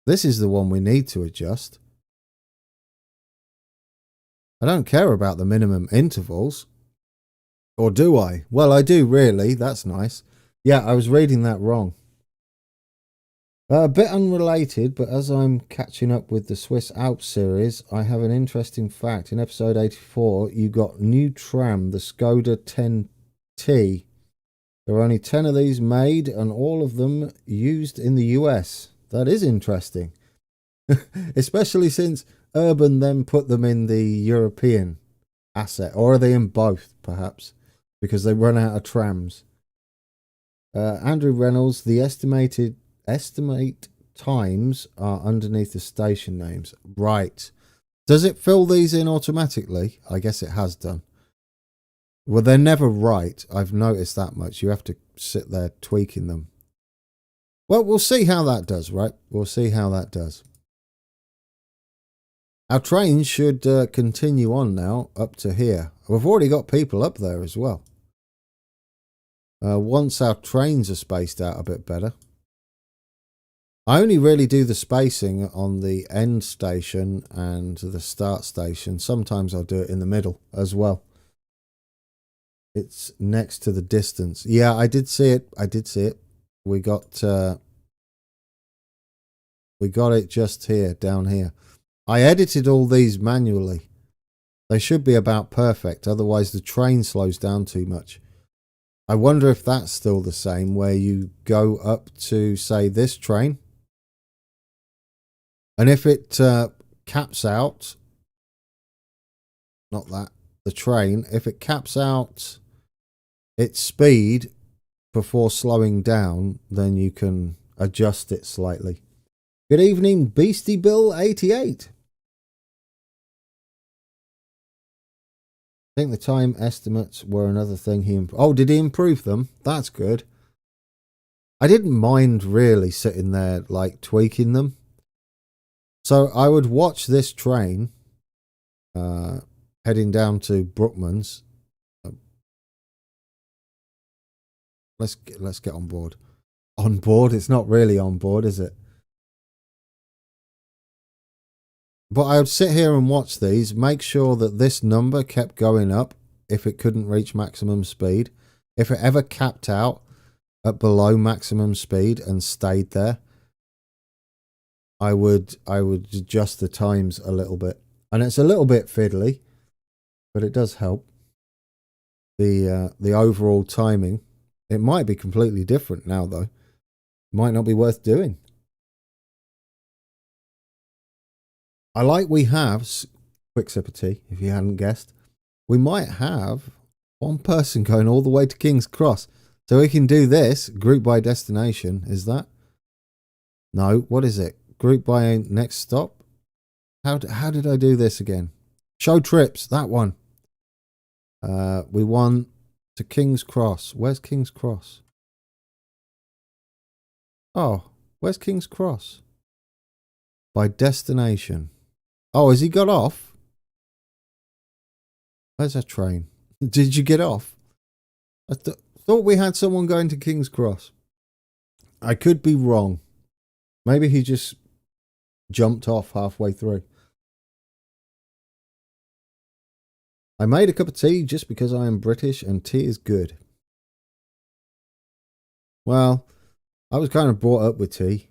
This is the one we need to adjust. I don't care about the minimum intervals. Or do I? Well, I do really. That's nice. Yeah, I was reading that wrong. A bit unrelated, but as I'm catching up with the Swiss Alps series, I have an interesting fact. In episode 84, you got new tram, the Skoda 10T. There are only 10 of these made, and all of them used in the US. That is interesting. Especially since Urban then put them in the European asset. Or are they in both, perhaps? Because they run out of trams. Andrew Reynolds, the estimate times are underneath the station names. Right. Does it fill these in automatically? I guess it has done. Well, they're never right. I've noticed that much. You have to sit there tweaking them. Well, we'll see how that does, right? We'll see how that does. Our trains should continue on now up to here. We've already got people up there as well. Once our trains are spaced out a bit better. I only really do the spacing on the end station and the start station. Sometimes I'll do it in the middle as well. It's next to the distance. Yeah, I did see it. I did see it. We got it just here, down here. I edited all these manually. They should be about perfect. Otherwise, the train slows down too much. I wonder if that's still the same, where you go up to, say, this train. And if it caps out, not that, the train, if it caps out its speed before slowing down, then you can adjust it slightly. Good evening, Beastie Bill 88. I think the time estimates were another thing he improved. Oh, did he improve them? That's good. I didn't mind really sitting there like tweaking them. So I would watch this train heading down to Brookman's. Let's get on board. On board? It's not really on board, is it? But I would sit here and watch these, make sure that this number kept going up if it couldn't reach maximum speed. If it ever capped out at below maximum speed and stayed there, I would adjust the times a little bit. And it's a little bit fiddly, but it does help. The overall timing. It might be completely different now, though. Might not be worth doing. I like we have, quick sip of tea, if you hadn't guessed, we might have one person going all the way to King's Cross. So we can do this, group by destination, is that? No, what is it? Group by next stop? How did I do this again? Show trips, that one. We want to King's Cross. Where's King's Cross? Oh, where's King's Cross? By destination. Oh, has he got off? Where's that train? Did you get off? I thought we had someone going to King's Cross. I could be wrong. Maybe he just jumped off halfway through. I made a cup of tea just because I am British and tea is good. Well, I was kind of brought up with tea.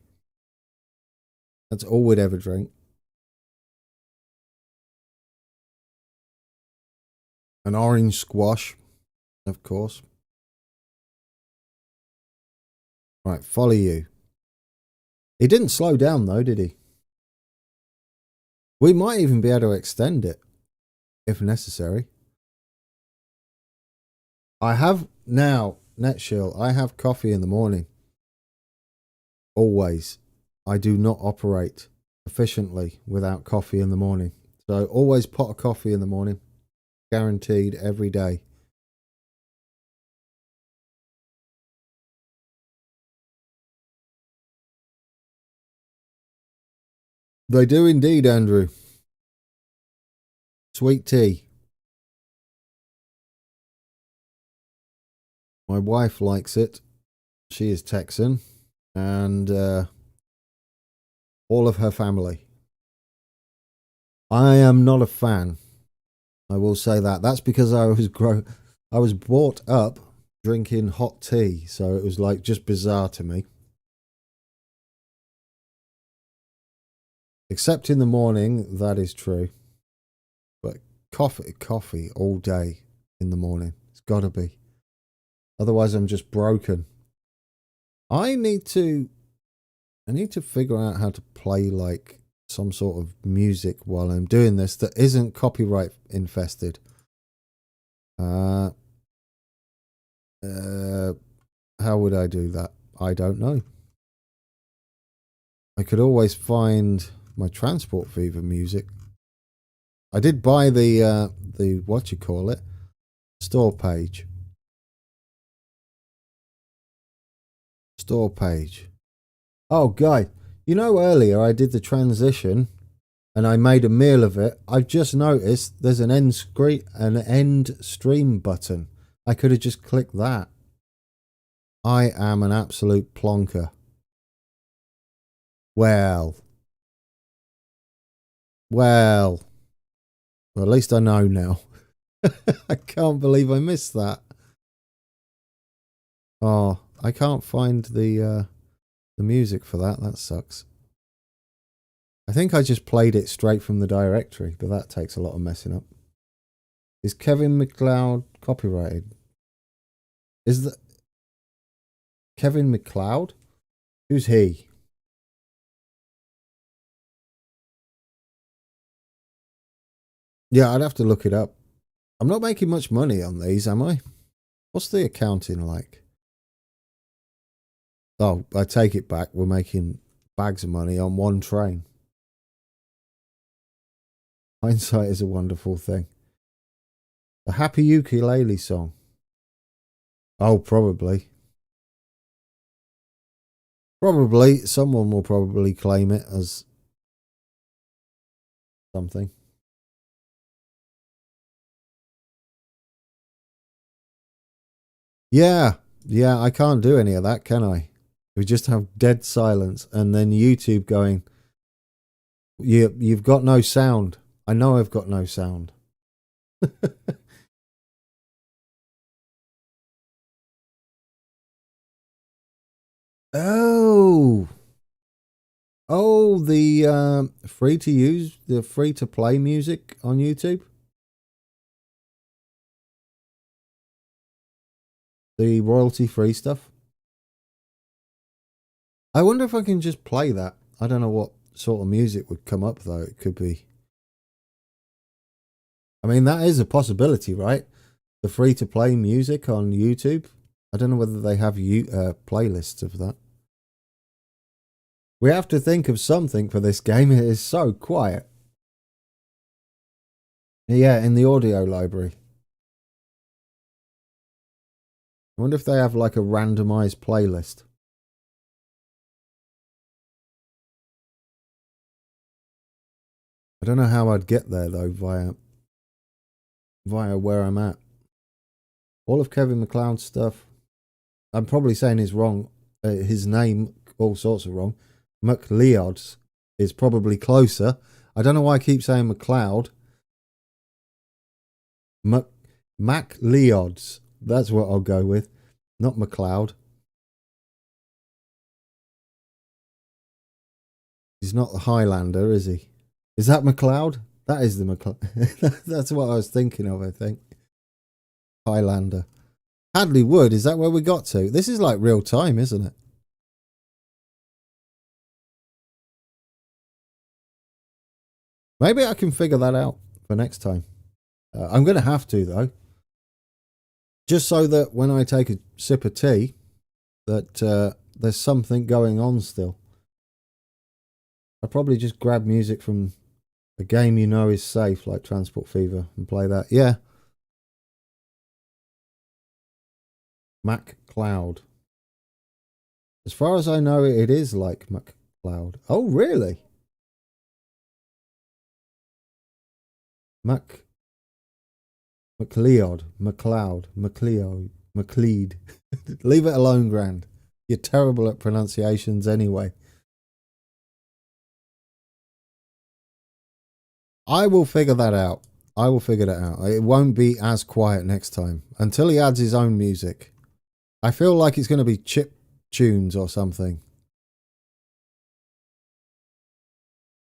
That's all we'd ever drink. An orange squash, of course. Right, follow you. He didn't slow down though, did he? We might even be able to extend it if necessary. I have now, NetShield, I have coffee in the morning. Always. I do not operate efficiently without coffee in the morning. So always pot of coffee in the morning. Guaranteed every day. They do indeed, Andrew. Sweet tea. My wife likes it. She is Texan. And all of her family. I am not a fan. I will say that. That's because I was brought up drinking hot tea, so it was like just bizarre to me. Except in the morning, that is true. But coffee all day in the morning. It's got to be. Otherwise, I'm just broken. I need to figure out how to play like some sort of music while I'm doing this that isn't copyright infested. How would I do that? I don't know. I could always find my Transport Fever music. I did buy the what you call it, store page. Store page. Oh, guy, you know earlier I did the transition and I made a meal of it. I've just noticed there's an end stream button. I could have just clicked that. I am an absolute plonker. Well, at least I know now. I can't believe I missed that. Oh, I can't find the music for that. That sucks. I think I just played it straight from the directory, but that takes a lot of messing up. Is Kevin MacLeod copyrighted? Is that Kevin MacLeod? Who's he? Yeah, I'd have to look it up. I'm not making much money on these, am I? What's the accounting like? Oh, I take it back. We're making bags of money on one train. Hindsight is a wonderful thing. A happy ukulele song. Oh, probably. Probably. Someone will probably claim it as something. Yeah. Yeah, I can't do any of that, can I? We just have dead silence and then YouTube going, you've got no sound. I know I've got no sound. Oh. Oh, the free to use, the free to play music on YouTube. The royalty free stuff. I wonder if I can just play that. I don't know what sort of music would come up though. It could be. I mean, that is a possibility, right? The free to play music on YouTube. I don't know whether they have playlists of that. We have to think of something for this game. It is so quiet. Yeah, in the audio library. I wonder if they have like a randomized playlist. I don't know how I'd get there though via where I'm at. All of Kevin MacLeod's stuff. I'm probably saying is wrong. His name, all sorts of wrong. MacLeod's is probably closer. I don't know why I keep saying MacLeod. MacLeod's. That's what I'll go with. Not MacLeod. He's not the Highlander, is he? Is that MacLeod? That is the MacLeod. That's what I was thinking of, I think. Highlander. Hadley Wood, is that where we got to? This is like real time, isn't it? Maybe I can figure that out for next time. I'm going to have to, though. Just so that when I take a sip of tea, that there's something going on still. I'll probably just grab music from a game you know is safe, like Transport Fever, and play that. Yeah. Mac Cloud. As far as I know, it is like Mac Cloud. Oh, really? MacLeod. MacLeod. Leave it alone, Grand. You're terrible at pronunciations anyway. I will figure that out. I will figure that out. It won't be as quiet next time. Until he adds his own music. I feel like it's going to be chip tunes or something.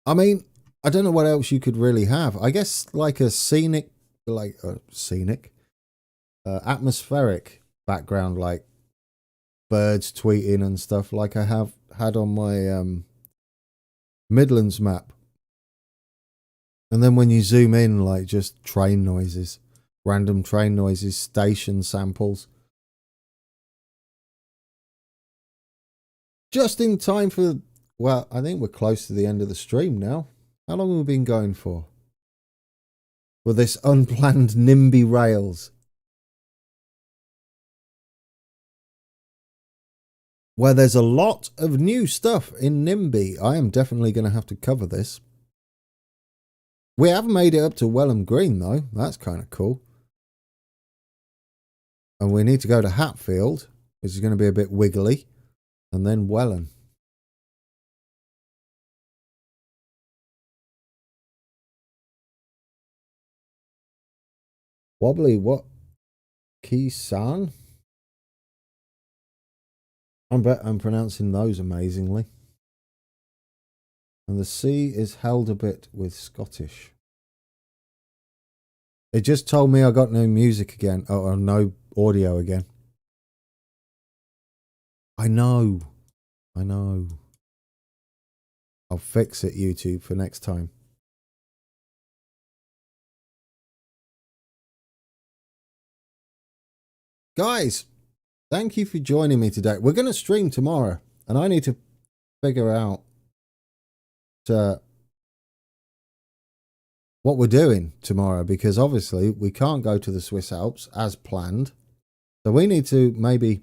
I mean, I don't know what else you could really have. I guess like a scenic, atmospheric background, like birds tweeting and stuff, like I have had on my Midlands map. And then when you zoom in, like just train noises, random train noises, station samples. Just in time for, well, I think we're close to the end of the stream now. How long have we been going for? For this unplanned NIMBY Rails. Where there's a lot of new stuff in NIMBY. I am definitely going to have to cover this. We have made it up to Welham Green, though. That's kind of cool. And we need to go to Hatfield, which is going to be a bit wiggly. And then Welland. Wobbly, what? Kisan? I bet I'm pronouncing those amazingly. And the C is held a bit with Scottish. It just told me I got no music again. Or no audio again. I know. I'll fix it, YouTube, for next time. Guys, thank you for joining me today. We're going to stream tomorrow, and I need to figure out what we're doing tomorrow, because obviously we can't go to the Swiss Alps as planned. So we need to maybe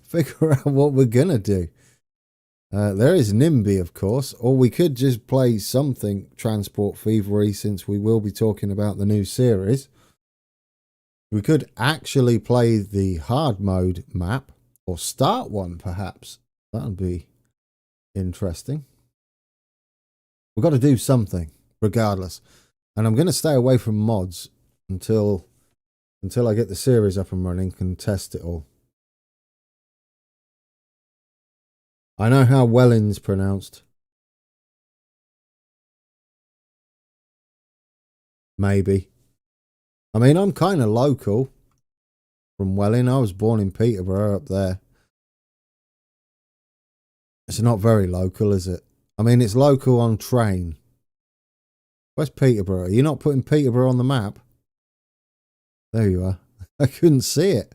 figure out what we're going to do. There is NIMBY, of course, or we could just play something Transport Fevery, since we will be talking about the new series. We could actually play the hard mode map, or start one perhaps. That would be interesting. We've got to do something regardless. And I'm going to stay away from mods until I get the series up and running and test it all. I know how Welling's pronounced. Maybe. I mean, I'm kind of local from Welling. I was born in Peterborough up there. It's not very local, is it? I mean, it's local on train. Where's Peterborough? You're not putting Peterborough on the map? There you are. I couldn't see it.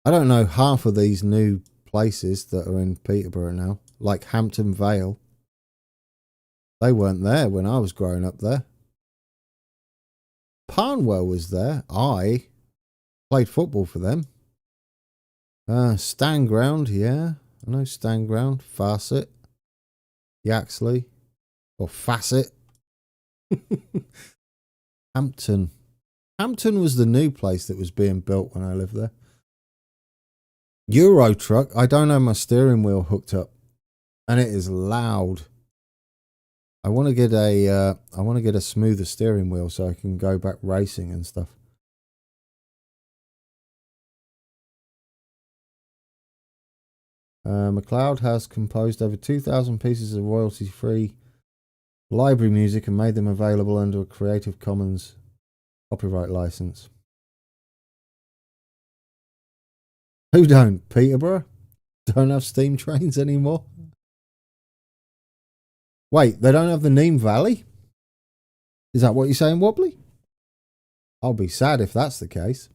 I don't know half of these new places that are in Peterborough now, like Hampton Vale. They weren't there when I was growing up there. Parnwell was there. I played football for them. Stanground, yeah. I know Stanground. Farset. Yaxley. Or Facet. Hampton. Hampton was the new place that was being built when I lived there. Euro truck. I don't have my steering wheel hooked up. And it is loud. I want to get a smoother steering wheel so I can go back racing and stuff. MacLeod has composed over 2,000 pieces of royalty-free library music and made them available under a Creative Commons Copyright license. Who don't? Peterborough? Don't have steam trains anymore? Wait, they don't have the Nîmes Valley? Is that what you're saying, Wobbly? I'll be sad if that's the case.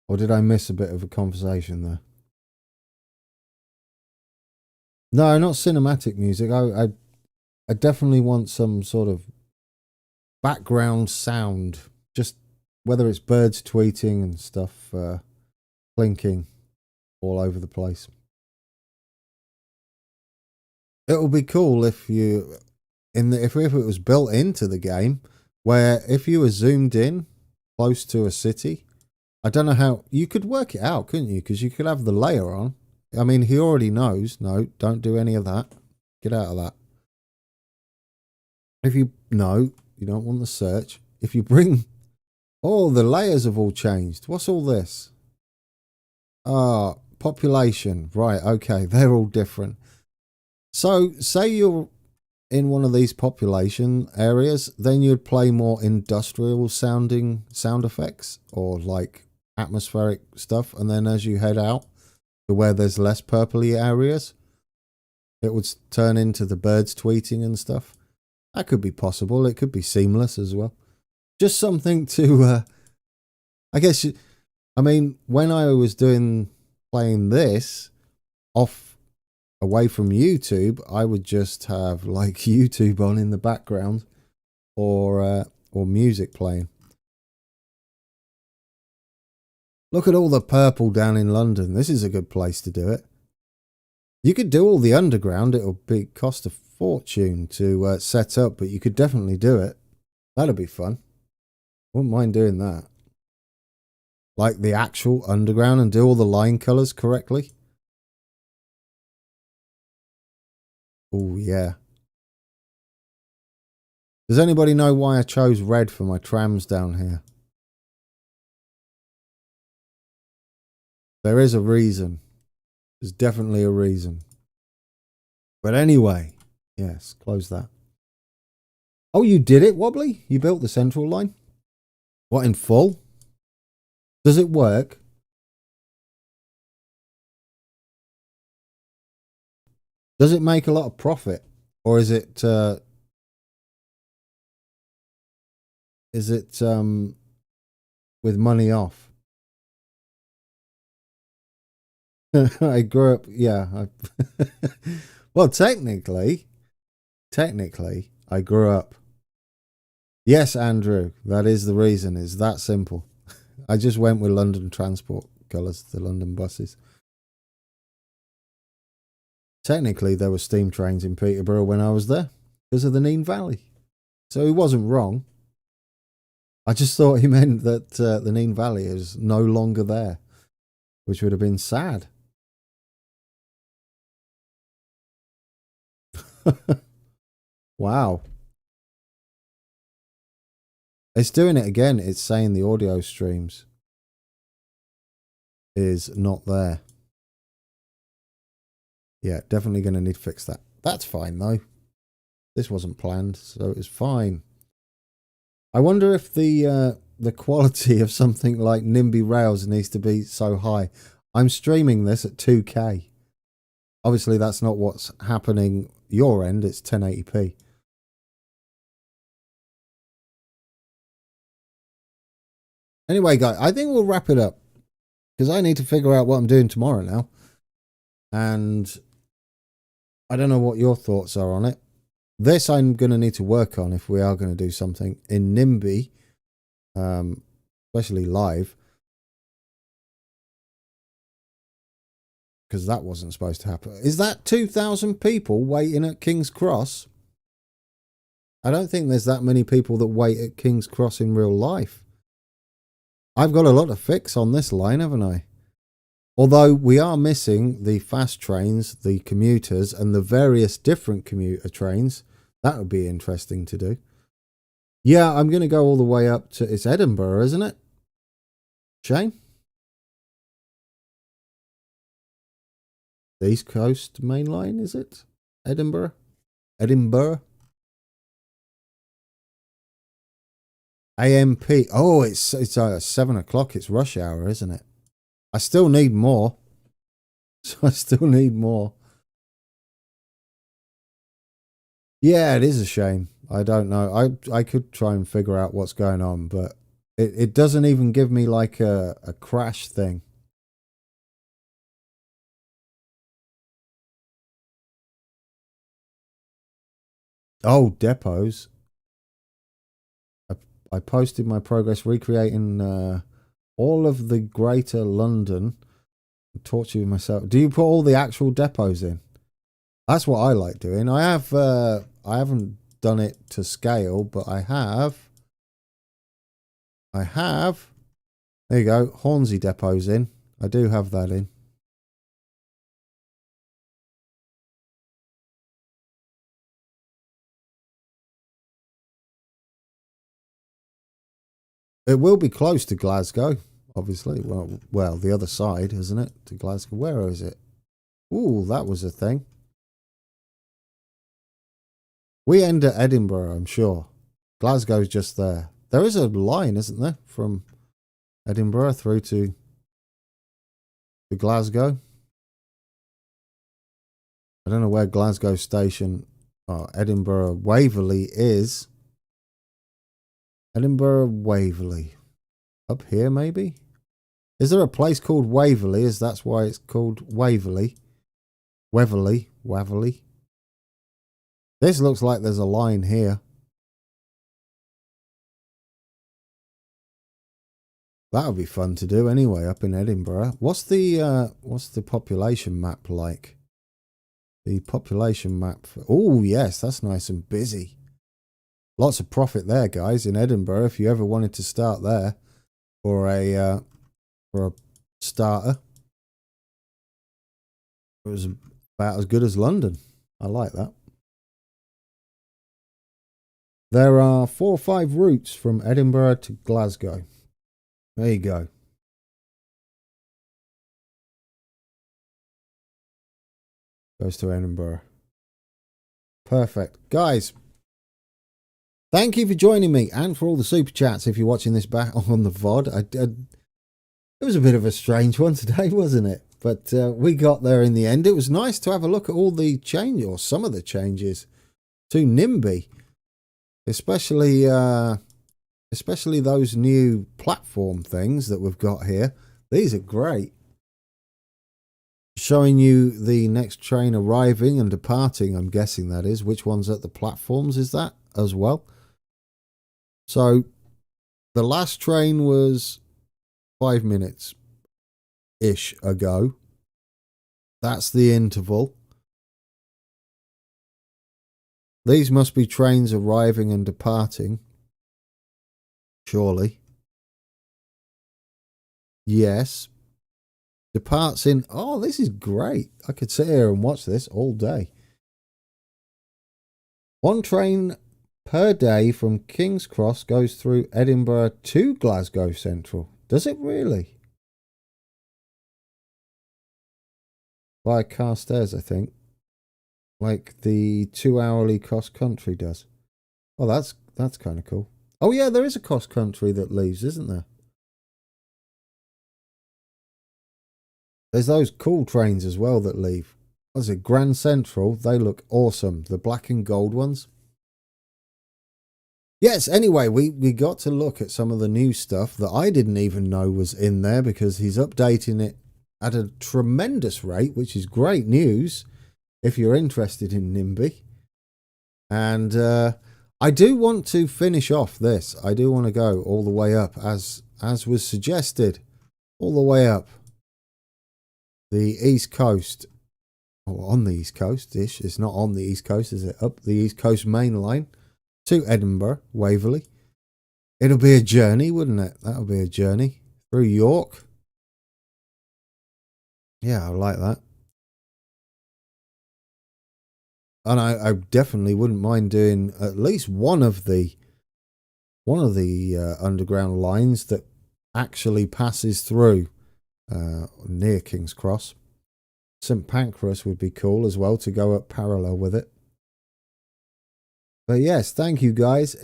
Or did I miss a bit of a conversation there? No, not cinematic music. I definitely want some sort of background sound. Just whether it's birds tweeting and stuff, clinking all over the place. It would be cool if you, if it was built into the game, where if you were zoomed in close to a city, I don't know how you could work it out, couldn't you? Because you could have the layer on. I mean, he already knows. No, don't do any of that. Get out of that. If you no, you don't want the search. If you bring, oh, the layers have all changed. What's all this? Ah, population. Right. Okay, they're all different. So, say you're in one of these population areas, then you'd play more industrial sounding sound effects or like atmospheric stuff, and then as you head out to where there's less purpley areas, it would turn into the birds tweeting and stuff. That could be possible. It could be seamless as well. Just something to, I guess, I mean, when I was playing this away from YouTube, I would just have like YouTube on in the background or music playing. Look at all the purple down in London. This is a good place to do it. You could do all the underground. It'll cost a fortune to set up, but you could definitely do it. That'd be fun. Wouldn't mind doing that. Like the actual underground and do all the line colors correctly. Oh, yeah. Does anybody know why I chose red for my trams down here? There is a reason. There's definitely a reason. But anyway, yes, close that. Oh, you did it, Wobbly? You built the central line? What, in full? Does it work? Does it make a lot of profit? Or is it with money off? I grew up, yeah. Well, technically, I grew up. Yes, Andrew, that is the reason. It's that simple. I just went with London Transport colours, the London buses. Technically, there were steam trains in Peterborough when I was there because of the Nîmes Valley. So he wasn't wrong. I just thought he meant that the Nîmes Valley is no longer there, which would have been sad. Wow. It's doing it again. It's saying the audio streams is not there. Yeah, definitely going to need to fix that. That's fine though. This wasn't planned, so it's fine. I wonder if the quality of something like NIMBY Rails needs to be so high. I'm streaming this at 2K. Obviously, that's not what's happening your end. It's 1080p. Anyway, guys, I think we'll wrap it up because I need to figure out what I'm doing tomorrow now. And I don't know what your thoughts are on it. This I'm going to need to work on if we are going to do something in NIMBY, especially live. Because that wasn't supposed to happen. Is that 2,000 people waiting at King's Cross? I don't think there's that many people that wait at King's Cross in real life. I've got a lot to fix on this line, haven't I? Although we are missing the fast trains, the commuters, and the various different commuter trains. That would be interesting to do. Yeah, I'm going to go all the way up to... It's Edinburgh, isn't it? Shane? The East Coast Main Line, is it? Edinburgh? Edinburgh? AMP. Oh, it's 7 o'clock. It's rush hour, isn't it? I still need more. So I still need more. Yeah, it is a shame. I don't know. I could try and figure out what's going on, but it doesn't even give me like a crash thing. Oh, depots. I posted my progress recreating all of the greater London. Torture myself. Do you put all the actual depots in? That's what I like doing. I haven't done it to scale, but I have. There you go. Hornsey depots in. I do have that in. It will be close to Glasgow, obviously. Well, the other side, isn't it? To Glasgow. Where is it? Ooh, that was a thing. We end at Edinburgh, I'm sure. Glasgow's just there. There is a line, isn't there, from Edinburgh through to Glasgow. I don't know where Glasgow station or Edinburgh Waverley is. Edinburgh Waverley. Up here, maybe? Is there a place called Waverley? Is that's why it's called Waverley? Waverley. This looks like there's a line here. That would be fun to do anyway, up in Edinburgh. What's the population map like? The population map. Oh, yes, that's nice and busy. Lots of profit there, guys, in Edinburgh. If you ever wanted to start there for a starter, it was about as good as London. I like that. There are 4 or 5 routes from Edinburgh to Glasgow. There you go. Goes to Edinburgh. Perfect. Guys, thank you for joining me and for all the super chats if you're watching this back on the VOD. It was a bit of a strange one today, wasn't it? But we got there in the end. It was nice to have a look at all the changes, or some of the changes, to NIMBY. Especially those new platform things that we've got here. These are great. Showing you the next train arriving and departing, I'm guessing that is. Which one's at the platforms is that as well? So the last train was 5 minutes-ish ago. That's the interval. These must be trains arriving and departing. Surely. Yes. Departs in... Oh, this is great. I could sit here and watch this all day. 1 train per day from King's Cross goes through Edinburgh to Glasgow Central. Does it really? Via Carstairs, I think. Like the 2-hourly cross country does. Oh, that's kind of cool. Oh yeah, there is a cross country that leaves, isn't there? There's those cool trains as well that leave. What is it? Grand Central. They look awesome. The black and gold ones. Yes, anyway, we got to look at some of the new stuff that I didn't even know was in there because he's updating it at a tremendous rate, which is great news if you're interested in NIMBY. And I do want to finish off this. I do want to go all the way up as was suggested. All the way up the East Coast. Or on the East Coast-ish. It's not on the East Coast, is it? Up the East Coast main line to Edinburgh, Waverley. It'll be a journey, wouldn't it? That'll be a journey. Through York. Yeah, I like that. And I definitely wouldn't mind doing at least one of the underground lines that actually passes through near King's Cross. St Pancras would be cool as well to go up parallel with it. But yes, thank you guys.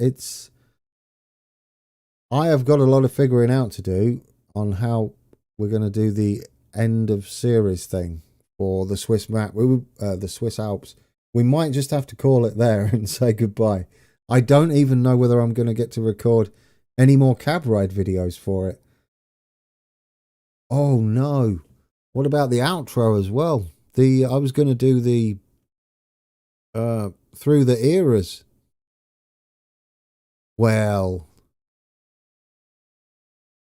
I have got a lot of figuring out to do on how we're going to do the end of series thing for the Swiss map, the Swiss Alps. We might just have to call it there and say goodbye. I don't even know whether I'm going to get to record any more cab ride videos for it. Oh no. What about the outro as well? I was going to do the through the eras. Well,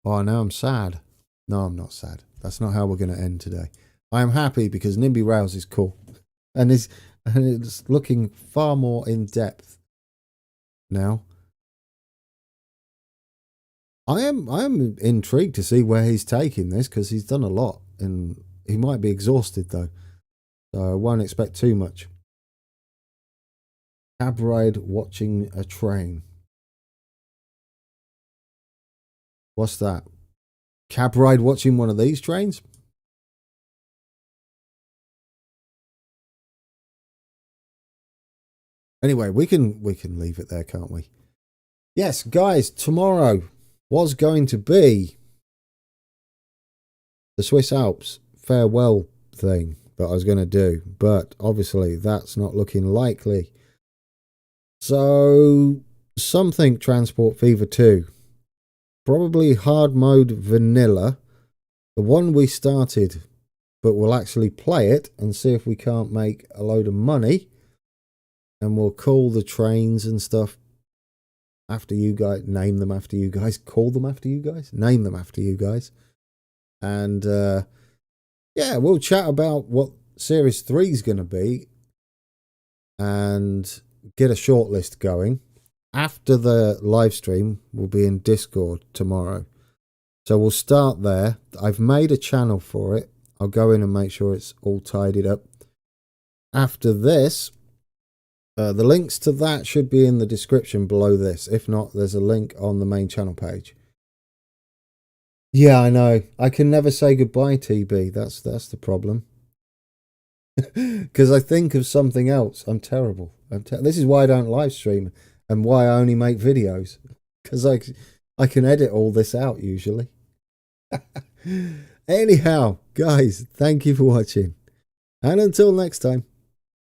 oh, now I'm sad. No, I'm not sad. That's not how we're going to end today. I am happy because NIMBY Rails is cool. And it's looking far more in depth now. I am intrigued to see where he's taking this because he's done a lot and he might be exhausted though. So I won't expect too much. Cab ride watching a train. What's that? Cab ride watching one of these trains? Anyway, we can leave it there, can't we? Yes, guys, tomorrow was going to be the Swiss Alps farewell thing that I was going to do, but obviously that's not looking likely. So something Transport Fever 2, probably hard mode vanilla, the one we started, but we'll actually play it and see if we can't make a load of money, and we'll call the trains and stuff after you guys, name them after you guys, call them after you guys, name them after you guys. And yeah, we'll chat about what Series 3 is going to be and get a shortlist going. After the live stream, we'll be in Discord tomorrow. So we'll start there. I've made a channel for it. I'll go in and make sure it's all tidied up. After this, the links to that should be in the description below this. If not, there's a link on the main channel page. Yeah, I know. I can never say goodbye, TB. That's the problem. Because I think of something else. I'm terrible. This is why I don't live stream and why I only make videos. Because I can edit all this out usually. Anyhow, guys, thank you for watching. And until next time,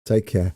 take care.